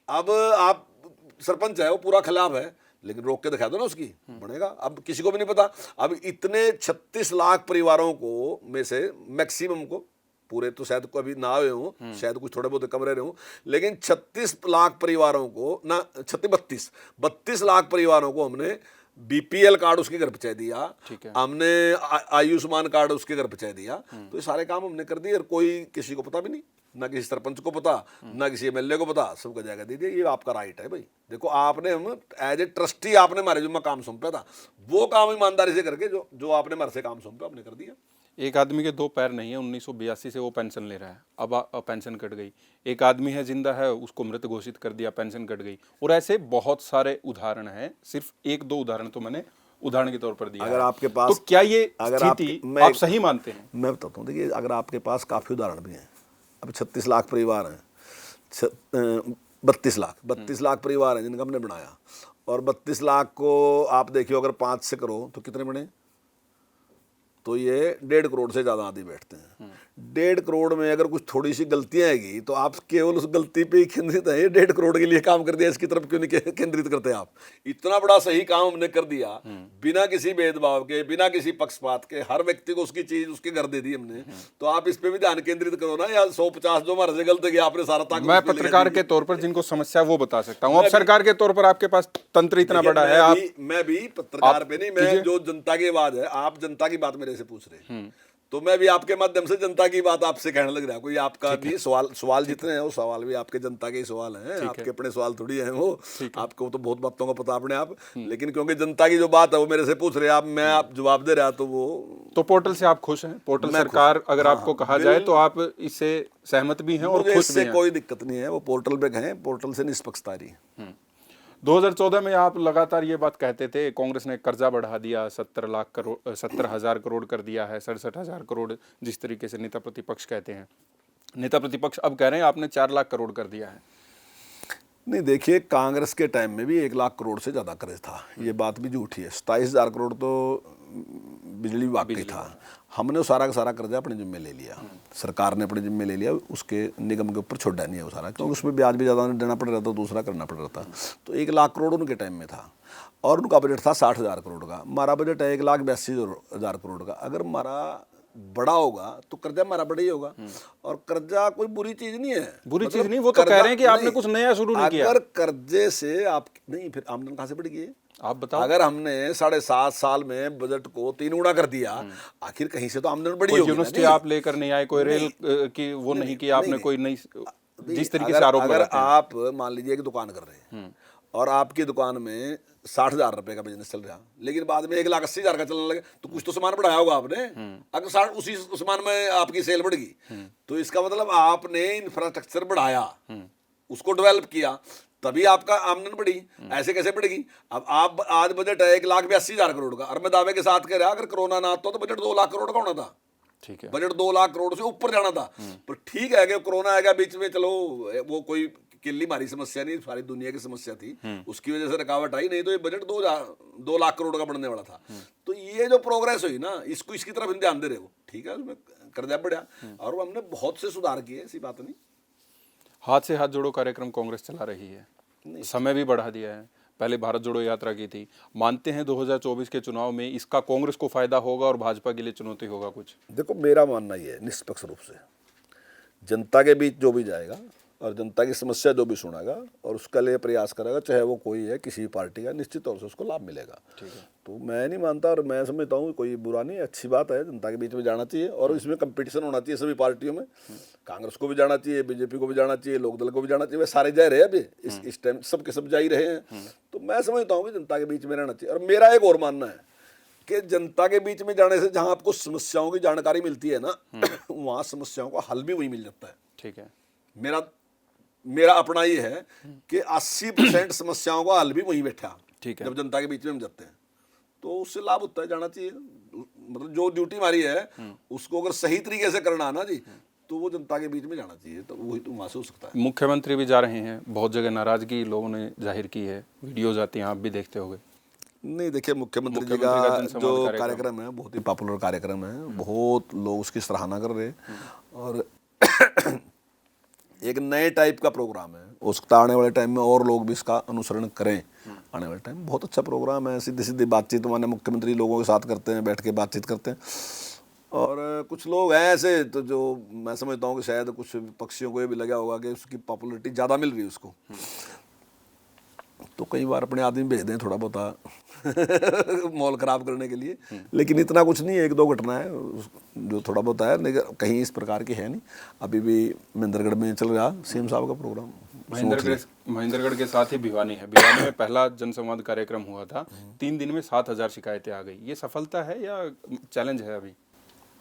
अब आप सरपंच है, वो पूरा खिलाफ है, लेकिन रोक के दिखा दो ना, उसकी बनेगा। अब किसी को भी नहीं पता। अब इतने 36 लाख परिवारों को में से मैक्सिमम को, पूरे तो शायद को अभी ना हुए हों, शायद कुछ थोड़े बहुत कम रह रहे हों, लेकिन 36 लाख परिवारों को ना, 32 लाख परिवारों को हमने BPL कार्ड उसके घर पहुंचा दिया, हमने आयुष्मान कार्ड उसके घर पहुंचा दिया। तो ये सारे काम हमने कर दिए, और कोई किसी को पता भी नहीं, ना किसी सरपंच को पता, ना किसी MLA को पता, सबको जाएगा दे दिया। ये आपका राइट है भाई। देखो, आपने, हम एज ए ट्रस्टी आपने हमारे जो काम सौंपा था, वो काम ईमानदारी से करके जो आपने हमारे से काम सौंपा आपने कर दिया। एक आदमी के 2 पैर नहीं है, 1982 से वो पेंशन ले रहा है, अब पेंशन कट गई। एक आदमी है जिंदा है, उसको मृत घोषित कर दिया, पेंशन कट गई। और ऐसे बहुत सारे उदाहरण हैं, सिर्फ 1-2 उदाहरण तो मैंने उदाहरण के तौर पर दिया। अगर आपके पास, तो क्या ये स्थिति आप सही मानते हैं? मैं बताता हूँ, देखिए, अगर आपके पास काफी उदाहरण भी हैं, अब 36 लाख परिवार हैं, 32 लाख परिवार हैं जिनका हमने बनाया, और 32 लाख को आप देखिए अगर 5 से करो तो कितने बने, तो ये 1.5 करोड़ से ज़्यादा आदमी बैठते हैं। 1.5 करोड़ में अगर कुछ थोड़ी सी गलतियां आएगी तो आप केवल उस गलती पे ही केंद्रित है। 1.5 करोड़ के लिए काम कर दिया, इसकी तरफ क्यों नहीं केंद्रित करते आप? इतना बड़ा सही काम हमने कर दिया, बिना किसी भेदभाव के, बिना किसी पक्षपात के, हर व्यक्ति को उसकी चीज उसके घर दे दी हमने। तो आप इस पे भी ध्यान केंद्रित करो ना, या 150 जो हमारे से गलत गया आपने सारा ताकत। मैं पत्रकार के तौर पर जिनको समस्या वो बता सकता हूँ, अब सरकार के तौर पर आपके पास तंत्र इतना बड़ा है। मैं भी पत्रकार पे नहीं, मैं जो जनता की आवाज है, आप जनता की बात मेरे से पूछ रहे हैं, तो मैं भी आपके माध्यम से जनता की बात आपसे कहने लग रहा। कोई आपका भी सवाल जितने हैं वो सवाल भी आपके जनता के ही सवाल हैं, आपके अपने सवाल थोड़ी हैं वो। आपको तो बहुत बातों का पता अपने आप, लेकिन क्योंकि जनता की जो बात है वो मेरे से पूछ रहे आप, मैं आप जवाब दे रहा, तो वो तो पोर्टल से आप खुश हैं? पोर्टल सरकार अगर आपको कहा जाए तो आप इससे सहमत भी हैं और खुश भी हैं? इससे कोई दिक्कत नहीं है, वो पोर्टल पे कहें, पोर्टल से निष्पक्षता रही। 2014 में आप लगातार ये बात कहते थे, कांग्रेस ने कर्जा बढ़ा दिया, 70,000 करोड़ कर दिया है, 67,000 करोड़ जिस तरीके से नेता प्रतिपक्ष कहते हैं। नेता प्रतिपक्ष अब कह रहे हैं आपने 4 लाख करोड़ कर दिया है। नहीं, देखिए, कांग्रेस के टाइम में भी 1 लाख करोड़ से ज़्यादा कर्ज था, ये बात भी झूठी है। 27,000 करोड़ तो बिजली विभाग का ही था। हमने वो सारा का सारा कर्जा अपने जिम्मे ले लिया, सरकार ने अपने जिम्मे ले लिया, उसके निगम के ऊपर छोड़ा नहीं है वो सारा, क्योंकि उसमें ब्याज भी ज़्यादा देना पड़ रहा था, दूसरा करना पड़ रहा था। तो 1 लाख करोड़ उनके टाइम में था, और उनका बजट था 60,000 करोड़ का। हमारा बजट है 1,82,000 करोड़ का। अगर हमारा बड़ा होगा तो कर्जा हमारा बड़ा ही होगा, और कर्जा कोई बुरी चीज नहीं है। बुरी चीज नहीं, वो तो कह रहे हैं कि आपने कुछ नया शुरू नहीं किया। अगर कर्जे से आप नहीं, फिर आमदन कहाँ से बढ़ गई? आप बताओ। अगर हमने 7.5 साल में बजट को 3 गुना कर दिया, आखिर कहीं से तो आमदन बढ़ी होगी। यूनिवर्सिटी आप लेकर नहीं आए, कोई रेल की वो नहीं की आपने, कोई नहीं, जिस तरीके से आरोप अगर आप मान लीजिए एक दुकान कर रहे हैं और आपकी दुकान में 60,000 रुपए का बिजनेस चल रहा, लेकिन बाद में 1,80,000 का चलने लगे, तो कुछ तो सामान बढ़ाया होगा आपने। अगर उसी सामान में आपकी सेल बढ़ गई, तो इसका मतलब आपने इंफ्रास्ट्रक्चर बढ़ाया, उसको डेवलप किया, तभी आपका आमदन बढ़ी। ऐसे कैसे बढ़ेगी? अब आप आज बजट है 1,82,000 करोड़ का, और मैं दावे के साथ कह रहा अगर कोरोना ना आता तो बजट 2 लाख करोड़ का होना था। ठीक है। बजट 2 लाख करोड़ से ऊपर जाना था। पर ठीक है कि कोरोना आएगा बीच में, चलो वो कोई किल्ली मारी समस्या नहीं, सारी दुनिया की समस्या थी, उसकी वजह से रुकावट आई, नहीं तो ये बजट 2 लाख करोड़ का बनने वाला था। तो ये जो प्रोग्रेस हुई ना, इसकी तरफ हम ध्यान दे रहे हो, ठीक है, उसमें कर्जा बढ़ा और हमने बहुत से सुधार किए, ऐसी बात नहीं। हाथ से हाथ जोड़ो कार्यक्रम कांग्रेस चला रही है, समय भी बढ़ा दिया है, पहले भारत जोड़ो यात्रा की थी। मानते हैं 2024 के चुनाव में इसका कांग्रेस को फायदा होगा और भाजपा के लिए चुनौती होगा कुछ? देखो, मेरा मानना ये है निष्पक्ष रूप से जनता के बीच जो भी जाएगा और जनता की समस्या जो भी सुनेगा और उसका लिए प्रयास करेगा, चाहे वो कोई है किसी भी पार्टी का, निश्चित तौर से उसको लाभ मिलेगा। ठीक है। तो मैं नहीं मानता, और मैं समझता हूँ कोई बुरा नहीं, अच्छी बात है, जनता के बीच में जाना चाहिए और इसमें कंपटीशन होना चाहिए सभी पार्टियों में। कांग्रेस को भी जाना चाहिए, बीजेपी को भी जाना चाहिए, लोकदल को भी जाना चाहिए, वे सारे जा रहे हैं अभी इस टाइम, सबके सब जा ही रहे हैं। तो मैं समझता हूँ कि जनता के बीच में रहना चाहिए। और मेरा एक और मानना है कि जनता के बीच में जाने से जहाँ आपको समस्याओं की जानकारी मिलती है ना, वहाँ समस्याओं का हल भी वही मिल जाता है। ठीक है। मेरा अपना ये है कि 80% समस्याओं का हल भी वहीं बैठा। ठीक है। जब जनता के बीच में हम जाते हैं तो उससे लाभ होता है, जाना चाहिए। मतलब जो ड्यूटी हमारी है उसको अगर सही तरीके से करना है ना जी, तो वो जनता के बीच में जाना चाहिए, तो वही तो वहाँ से हो सकता है। मुख्यमंत्री भी जा रहे हैं, बहुत जगह नाराजगी लोगों ने जाहिर की है, वीडियोज आती हैं, आप भी देखते होंगे। नहीं, देखिए, मुख्यमंत्री जी का जो कार्यक्रम है बहुत ही पॉपुलर कार्यक्रम है, बहुत लोग उसकी सराहना कर रहे हैं और एक नए टाइप का प्रोग्राम है, उसका आने वाले टाइम में और लोग भी इसका अनुसरण करें। आने वाले टाइम बहुत अच्छा प्रोग्राम है, सीधी सीधी बातचीत माने मुख्यमंत्री लोगों के साथ करते हैं, बैठ के बातचीत करते हैं। और कुछ लोग हैं ऐसे तो जो मैं समझता हूँ कि शायद कुछ पक्षियों को ये भी लगा होगा कि उसकी पॉपुलैरिटी ज़्यादा मिल रही है उसको, तो कई बार अपने आदमी भेज दें थोड़ा बहुत मॉल खराब करने के लिए, लेकिन इतना कुछ नहीं है, 1-2 घटना है जो थोड़ा बहुत है, लेकिन कहीं इस प्रकार की है नहीं। अभी भी महेंद्रगढ़ में चल रहा सीएम साहब का प्रोग्राम। महेंद्रगढ़ के साथ ही भिवानी है, भिवानी में पहला जनसंवाद कार्यक्रम हुआ था, 3 दिन में 7,000 शिकायतें आ गई। ये सफलता है या चैलेंज है? अभी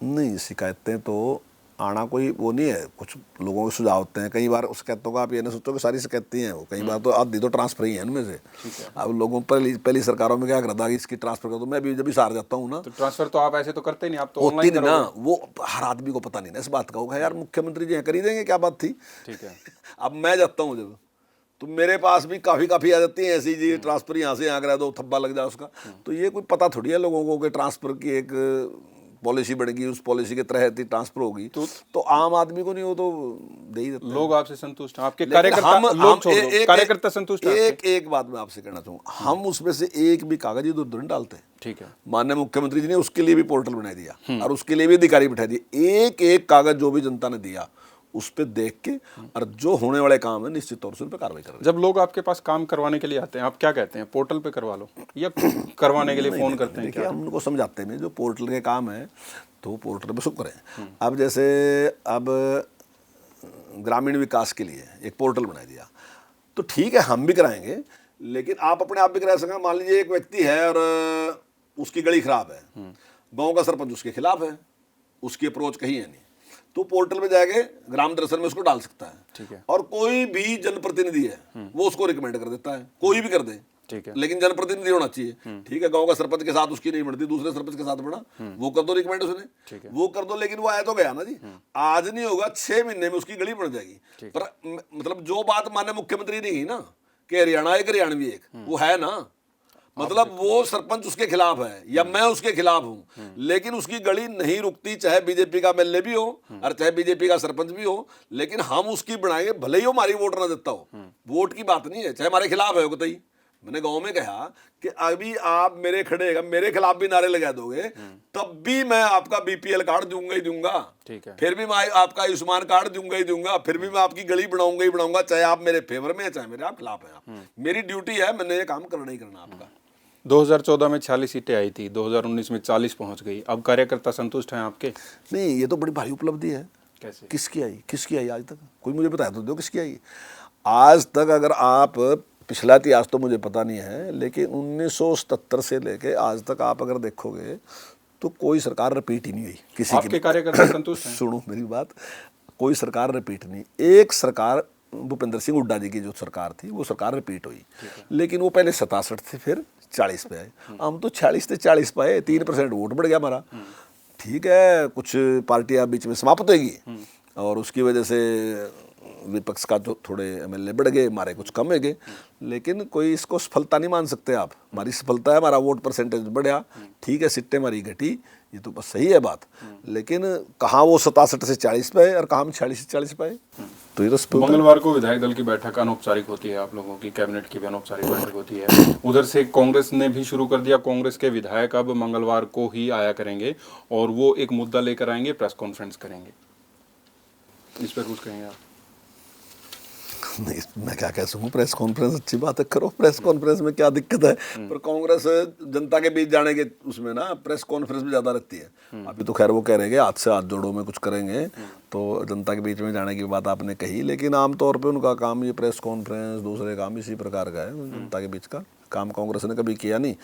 नहीं, शिकायतें तो आना कोई वो नहीं है, कुछ लोगों के सुझाव होते हैं। कई बार उस शिकायतों का आप ये ना सोचो कि सारी शिकायतें हैं, वो कई बार तो आधी तो ट्रांसफर ही है उनमें से। अब लोगों पहली सरकारों में क्या करता कि इसकी ट्रांसफर कर दो, मैं भी जब भी सार जाता हूँ ना, तो ट्रांसफर तो आप ऐसे तो करते नहीं, आप तो होती नहीं ना, वो हर आदमी को पता नहीं ना इस बात का, होगा यार मुख्यमंत्री जी कर ही देंगे, क्या बात थी। ठीक है। अब मैं जाता हूँ जब, तो मेरे पास भी काफ़ी आ जाती है ऐसी जी, ट्रांसफर यहाँ से यहाँ करा दो, थप्पा लग जाए उसका। तो ये कोई पता थोड़ी है लोगों को कि ट्रांसफर की एक पॉलिसी बढ़ेगी, उस पॉलिसी के तहत ही ट्रांसफर होगी, तो आम आदमी को नहीं, वो तो दे ही देते हैं। लोग आपसे संतुष्ट हैं, आपके कार्यकर्ता संतुष्ट हैं? एक बात मैं आपसे कहना चाहूँगा, हम उसमें से एक भी कागज इधर उधर नहीं डालते। ठीक है। माननीय मुख्यमंत्री जी ने उसके लिए भी पोर्टल बना दिया और उसके लिए भी अधिकारी बिठा दिए। एक कागज जो भी जनता ने दिया उस पर देख के और जो होने वाले काम है निश्चित तौर से उन पर कार्रवाई कर रहे हैं। जब लोग आपके पास काम करवाने के लिए आते हैं, आप क्या कहते हैं? पोर्टल पे करवा लो, या करवाने के लिए फोन करते हैं? क्या हम उनको समझाते हैं जो पोर्टल के काम है तो पोर्टल पे शुक्र है। अब जैसे अब ग्रामीण विकास के लिए एक पोर्टल बना दिया, तो ठीक है हम भी कराएंगे, लेकिन आप अपने आप भी करा सकें। मान लीजिए एक व्यक्ति है और उसकी गली खराब है, गांव का सरपंच उसके खिलाफ है, उसकी अप्रोच कहीं है नहीं, तो पोर्टल में जाके ग्राम दर्शन में उसको डाल सकता है। ठीक है। और कोई भी जनप्रतिनिधि है वो उसको रिकमेंड कर देता है, कोई भी कर दे। ठीक है। लेकिन जनप्रतिनिधि होना चाहिए। ठीक है, गांव का सरपंच के साथ उसकी नहीं बढ़ती, दूसरे सरपंच के साथ बढ़ा, वो कर दो रिकमेंड उसने। ठीक है। वो कर दो, लेकिन वो आया तो गया ना जी। आज नहीं होगा, 6 महीने में उसकी गली बन जाएगी। पर मतलब जो बात माननीय मुख्यमंत्री ने की ना कि हरियाणा एक हरियाणवी एक, वो है ना, मतलब वो सरपंच उसके खिलाफ है या मैं उसके खिलाफ हूं, लेकिन उसकी गली नहीं रुकती, चाहे बीजेपी का एमएलए भी हो और चाहे बीजेपी का सरपंच भी हो, लेकिन हम उसकी बनाएंगे, भले ही वो हमारी वोट ना देता हो। वोट की बात नहीं है, चाहे हमारे खिलाफ है कतई। मैंने गांव में कहा कि अभी आप मेरे खिलाफ भी नारे लगा दोगे, तब भी मैं आपका बीपीएल कार्ड दूंगा ही दूंगा। ठीक है। फिर भी मैं आपका आयुष्मान कार्ड दूंगा ही दूंगा, फिर भी मैं आपकी गली बनाऊंगा ही बनाऊंगा, चाहे आप मेरे फेवर में है चाहे मेरे आप खिलाफ है। मेरी ड्यूटी है, मैंने ये काम करना ही करना आपका। 2014 में 46 सीटें आई थी, 2019 में 40 पहुंच गई। अब कार्यकर्ता संतुष्ट हैं आपके? नहीं, ये तो बड़ी भारी उपलब्धि है। कैसे? किसकी आई आज तक? कोई मुझे बताया तो दो किसकी आई आज तक। अगर आप पिछला इतिहास तो मुझे पता नहीं है, लेकिन 1977 से लेके आज तक आप अगर देखोगे तो कोई सरकार रिपीट ही नहीं हुई किसी की। आपके कार्यकर्ता संतुष्ट हैं? सुनो मेरी बात, कोई सरकार रिपीट नहीं। एक सरकार भूपेंद्र सिंह हुड्डा जी की जो सरकार थी वो सरकार रिपीट हुई, लेकिन वो पहले 67 थे, फिर 40 पे आए। हम तो 46 से 40 पे आए, 3% वोट बढ़ गया हमारा। ठीक है, कुछ पार्टियां बीच में समाप्त होगी और उसकी वजह से विपक्ष का जो थोड़े एमएलए बढ़ गए, हमारे कुछ कम हो गए, लेकिन कोई इसको सफलता नहीं मान सकते आप। हमारी सफलता है, हमारा वोट परसेंटेज बढ़ा, ठीक है, सीटें हमारी घटी, ये तो बस सही है बात, लेकिन कहाँ वो 67 से 40 पे है और कहाँ हम 46 से 40 पे है, तो ये तो मंगलवार को विधायक दल की बैठक अनौपचारिक होती है, आप लोगों की कैबिनेट की भी अनौपचारिक बैठक होती है। उधर से कांग्रेस ने भी शुरू कर दिया, कांग्रेस के विधायक अब मंगलवार को ही आया करेंगे और वो एक मुद्दा लेकर आएंगे, प्रेस कॉन्फ्रेंस करेंगे। इस पर कुछ कहेंगे आप? नहीं, मैं क्या कह सकूँ, प्रेस कॉन्फ्रेंस अच्छी बात है, करो, प्रेस कॉन्फ्रेंस में क्या दिक्कत है, पर कांग्रेस जनता के बीच जाने के उसमें ना प्रेस कॉन्फ्रेंस में ज़्यादा रहती है। अभी तो खैर वो कह रहे हैं हाथ से हाथ जोड़ो में कुछ करेंगे, तो जनता के बीच में जाने की बात आपने कही, लेकिन आमतौर पर उनका काम ये प्रेस कॉन्फ्रेंस, दूसरे काम इसी प्रकार का है। जनता के बीच का काम कांग्रेस ने कभी किया नहीं।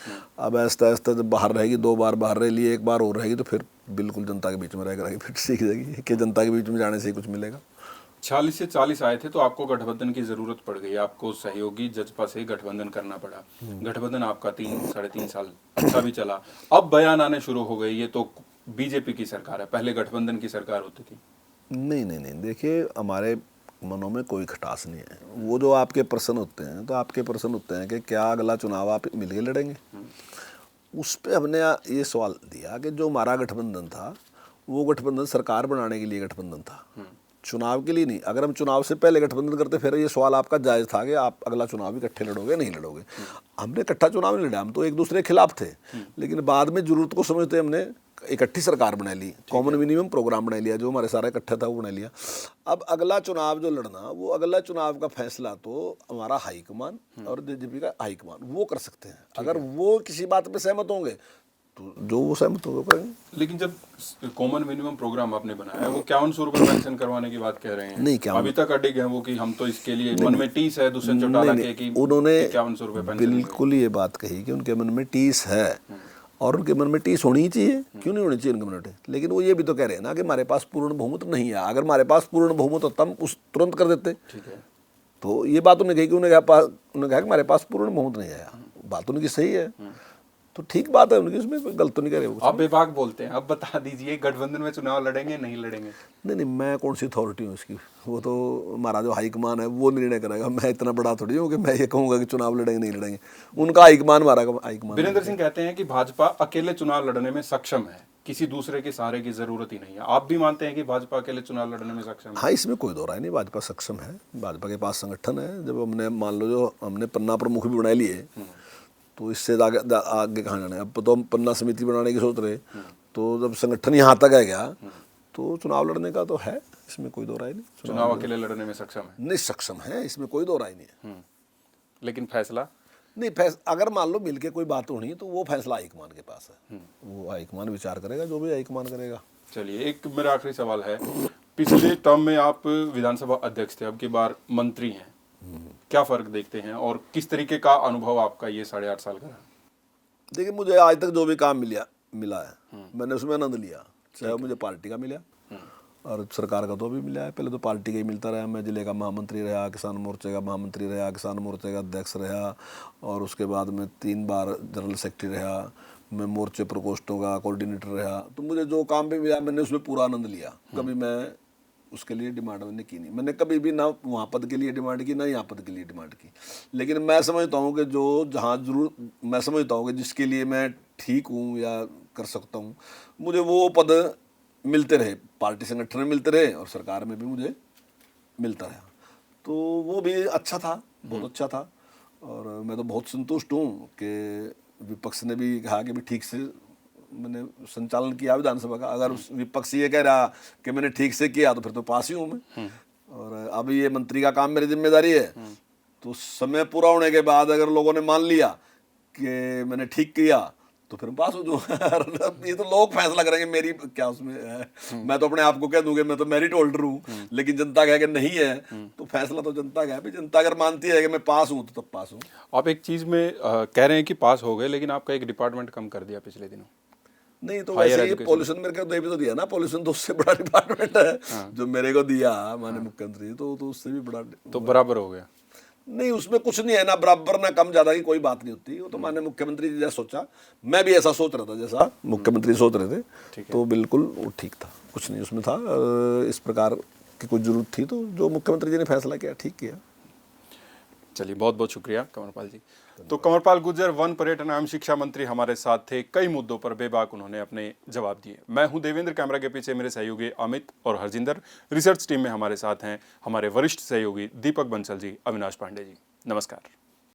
अब ऐसा ऐसा जब बाहर रहेगी, 2 बार बाहर रह लिए, 1 बार और रहेगी, तो फिर बिल्कुल जनता के बीच में रहेगी, फिर सीख जाएगी कि जनता के बीच में जाने से ही कुछ मिलेगा। 46 से 40 आए थे तो आपको गठबंधन की जरूरत पड़ गई, आपको सहयोगी जजपा से गठबंधन करना पड़ा। गठबंधन आपका 3-3.5 साल अच्छा भी चला, अब बयान आने शुरू हो गए, ये तो बीजेपी की सरकार है, पहले गठबंधन की सरकार होती थी। नहीं नहीं नहीं, देखिए, हमारे मनों में कोई खटास नहीं है। वो जो आपके प्रश्न होते हैं, तो आपके प्रश्न होते हैं कि क्या अगला चुनाव आप मिलके लड़ेंगे। उस पर हमने ये सवाल दिया कि जो हमारा गठबंधन था, वो गठबंधन सरकार बनाने के लिए गठबंधन था, चुनाव के लिए नहीं। अगर हम चुनाव से पहले गठबंधन करते, फिर ये सवाल आपका जायज़ था कि आप अगला चुनाव इकट्ठे लड़ोगे नहीं लड़ोगे। हमने इकट्ठा चुनाव नहीं लड़ा, हम तो एक दूसरे के खिलाफ थे, लेकिन बाद में जरूरत को समझते हमने इकट्ठी सरकार बना ली, कॉमन मिनिमम प्रोग्राम बना लिया, जो हमारे सारा इकट्ठा था वो बना लिया। अब अगला चुनाव जो लड़ना, वो अगला चुनाव का फैसला तो हमारा हाईकमान और जेजेपी का हाईकमान वो कर सकते हैं। अगर वो किसी बात पे सहमत होंगे तो जो वो सहमत होंगे करेंगे। लेकिन जब कॉमन मिनिमम प्रोग्राम आपने बनाया, वो 5100 रुपए पेंशन करवाने की बात कह रहे हैं, नहीं, क्या अभी तक अड़े गए वो कि हम तो इसके लिए मन में टीस है दुष्यंत चौटाला के कि उन्होंने 5100 रुपए पेंशन बिल्कुल ये बात कही कि उनके मन में टीस है और उनके मन में टीस होनी ही चाहिए, क्यों नहीं होनी चाहिए उनके मन में। लेकिन वो ये भी तो कह रहे हैं ना कि हमारे पास पूर्ण बहुमत नहीं है। अगर हमारे पास पूर्ण बहुमत होता हम उस तुरंत कर देते। ठीक है, तो ये बात उन्होंने कही कि उन्होंने कहा कि हमारे पास पूर्ण बहुमत नहीं आया। बात उनकी सही है, तो ठीक बात है उनकी, उसमें कोई गलत तो नहीं कर रहे। आप बेबाक बोलते हैं, अब बता दीजिए गठबंधन में चुनाव लड़ेंगे नहीं लड़ेंगे? नहीं, मैं कौन सी अथॉरिटी हूँ इसकी, वो तो हमारा जो हाईकमान है वो निर्णय करेगा। मैं इतना बड़ा थोड़ी हूँ कि मैं ये कहूँगा कि चुनाव लड़ेंगे नहीं लड़ेंगे, उनका हाईकमान, हमारा हाईकमान। वीरेंद्र सिंह कहते हैं कि भाजपा अकेले चुनाव लड़ने में सक्षम है, किसी दूसरे के सहारे की जरूरत ही नहीं है। आप भी मानते हैं कि भाजपा अकेले चुनाव लड़ने में सक्षम है? हाँ, इसमें कोई दो राय नहीं, भाजपा सक्षम है, भाजपा के पास संगठन है। जब हमने मान लो जो हमने पन्ना प्रमुख भी बना लिए, तो इससे आगे कहाँ जाना है। अब तो हम पन्ना समिति बनाने की सोच रहे, तो जब संगठन यहाँ तक आ गया तो चुनाव लड़ने का तो है, इसमें कोई दो राय नहीं। चुनाव अकेले लड़ने में सक्षम है? नहीं, सक्षम है, इसमें कोई दो राय नहीं है। लेकिन फैसला नहीं, अगर मान लो मिलके कोई बात होनी तो वो फैसला हाईकमान के पास है, वो हाईकमान विचार करेगा, जो भी हाईकमान करेगा। चलिए, एक मेरा आखिरी सवाल है, पिछले टर्म में आप विधानसभा अध्यक्ष थे, अब की बार मंत्री हैं, क्या फर्क देखते हैं और किस तरीके का अनुभव आपका ये 8.5 साल का रहा? देखिए, मुझे आज तक जो भी काम मिला है मैंने उसमें आनंद लिया, चाहे मुझे पार्टी का मिला और सरकार का तो भी मिला है। पहले तो पार्टी का ही मिलता रहा, मैं जिले का महामंत्री रहा, किसान मोर्चे का महामंत्री रहा, किसान मोर्चे का अध्यक्ष रहा, और उसके बाद में 3 बार जनरल सेक्रेटरी रहा, मैं मोर्चे प्रकोष्ठों का कोऑर्डिनेटर रहा। तो मुझे जो काम भी मिला मैंने उसमें पूरा आनंद लिया। कभी मैं उसके लिए डिमांड मैंने की नहीं, मैंने कभी भी ना वहाँ पद के लिए डिमांड की ना यहाँ पद के लिए डिमांड की। लेकिन मैं समझता हूँ कि जो जहाँ जरूर, मैं समझता हूँ कि जिसके लिए मैं ठीक हूँ या कर सकता हूँ, मुझे वो पद मिलते रहे, पार्टी संगठन में मिलते रहे और सरकार में भी मुझे मिलता रहा, तो वो भी अच्छा था, बहुत अच्छा था। और मैं तो बहुत संतुष्ट हूँ कि विपक्ष ने भी कहा कि भी ठीक से मैंने संचालन किया विधानसभा का। अगर विपक्ष ये कह रहा कि मैंने ठीक से किया तो फिर तो पास ही हूँ मैं। और अब ये मंत्री का काम मेरी जिम्मेदारी है, तो समय पूरा होने के बाद अगर लोगों ने मान लिया कि मैंने ठीक किया तो फिर पास हो जाऊँ। ये तो लोग फैसला करेंगे, मेरी क्या उसमें है। मैं तो अपने आप को कह दूंगा मैं तो मेरिट होल्डर हूँ, लेकिन जनता कहे कि नहीं है तो फैसला तो जनता का है। जनता अगर मानती है कि मैं पास हूँ तो तब पास हूँ। आप एक चीज में कह रहे हैं कि पास हो गए, लेकिन आपका एक डिपार्टमेंट कम कर दिया पिछले दिनों। नहीं तो Higher वैसे ये education। पॉल्यूशन मेरे को तो दिया ना, पॉल्यूशन तो उससे बड़ा डिपार्टमेंट है जो मेरे को दिया माननीय मुख्यमंत्री, तो उससे भी बड़ा तो बराबर हो गया। नहीं, उसमें कुछ नहीं है ना, बराबर ना कम ज्यादा की कोई बात नहीं होती। वो तो माननीय मुख्यमंत्री जी जैसा सोचा, मैं भी ऐसा सोच रहा था जैसा मुख्यमंत्री सोच रहे थे, तो बिल्कुल वो ठीक था, कुछ नहीं उसमें था। इस प्रकार की कोई जरूरत थी तो जो मुख्यमंत्री जी ने फैसला किया ठीक किया। चलिए, बहुत बहुत शुक्रिया कंवरपाल जी। तो कंवरपाल गुर्जर वन पर्यटन एवं शिक्षा मंत्री हमारे साथ थे। कई मुद्दों पर बेबाक उन्होंने अपने जवाब दिए। मैं हूं देवेंद्र, कैमरा के पीछे मेरे सहयोगी अमित और हरजिंदर। रिसर्च टीम में हमारे साथ हैं हमारे वरिष्ठ सहयोगी दीपक बंसल जी, अविनाश पांडे जी। नमस्कार।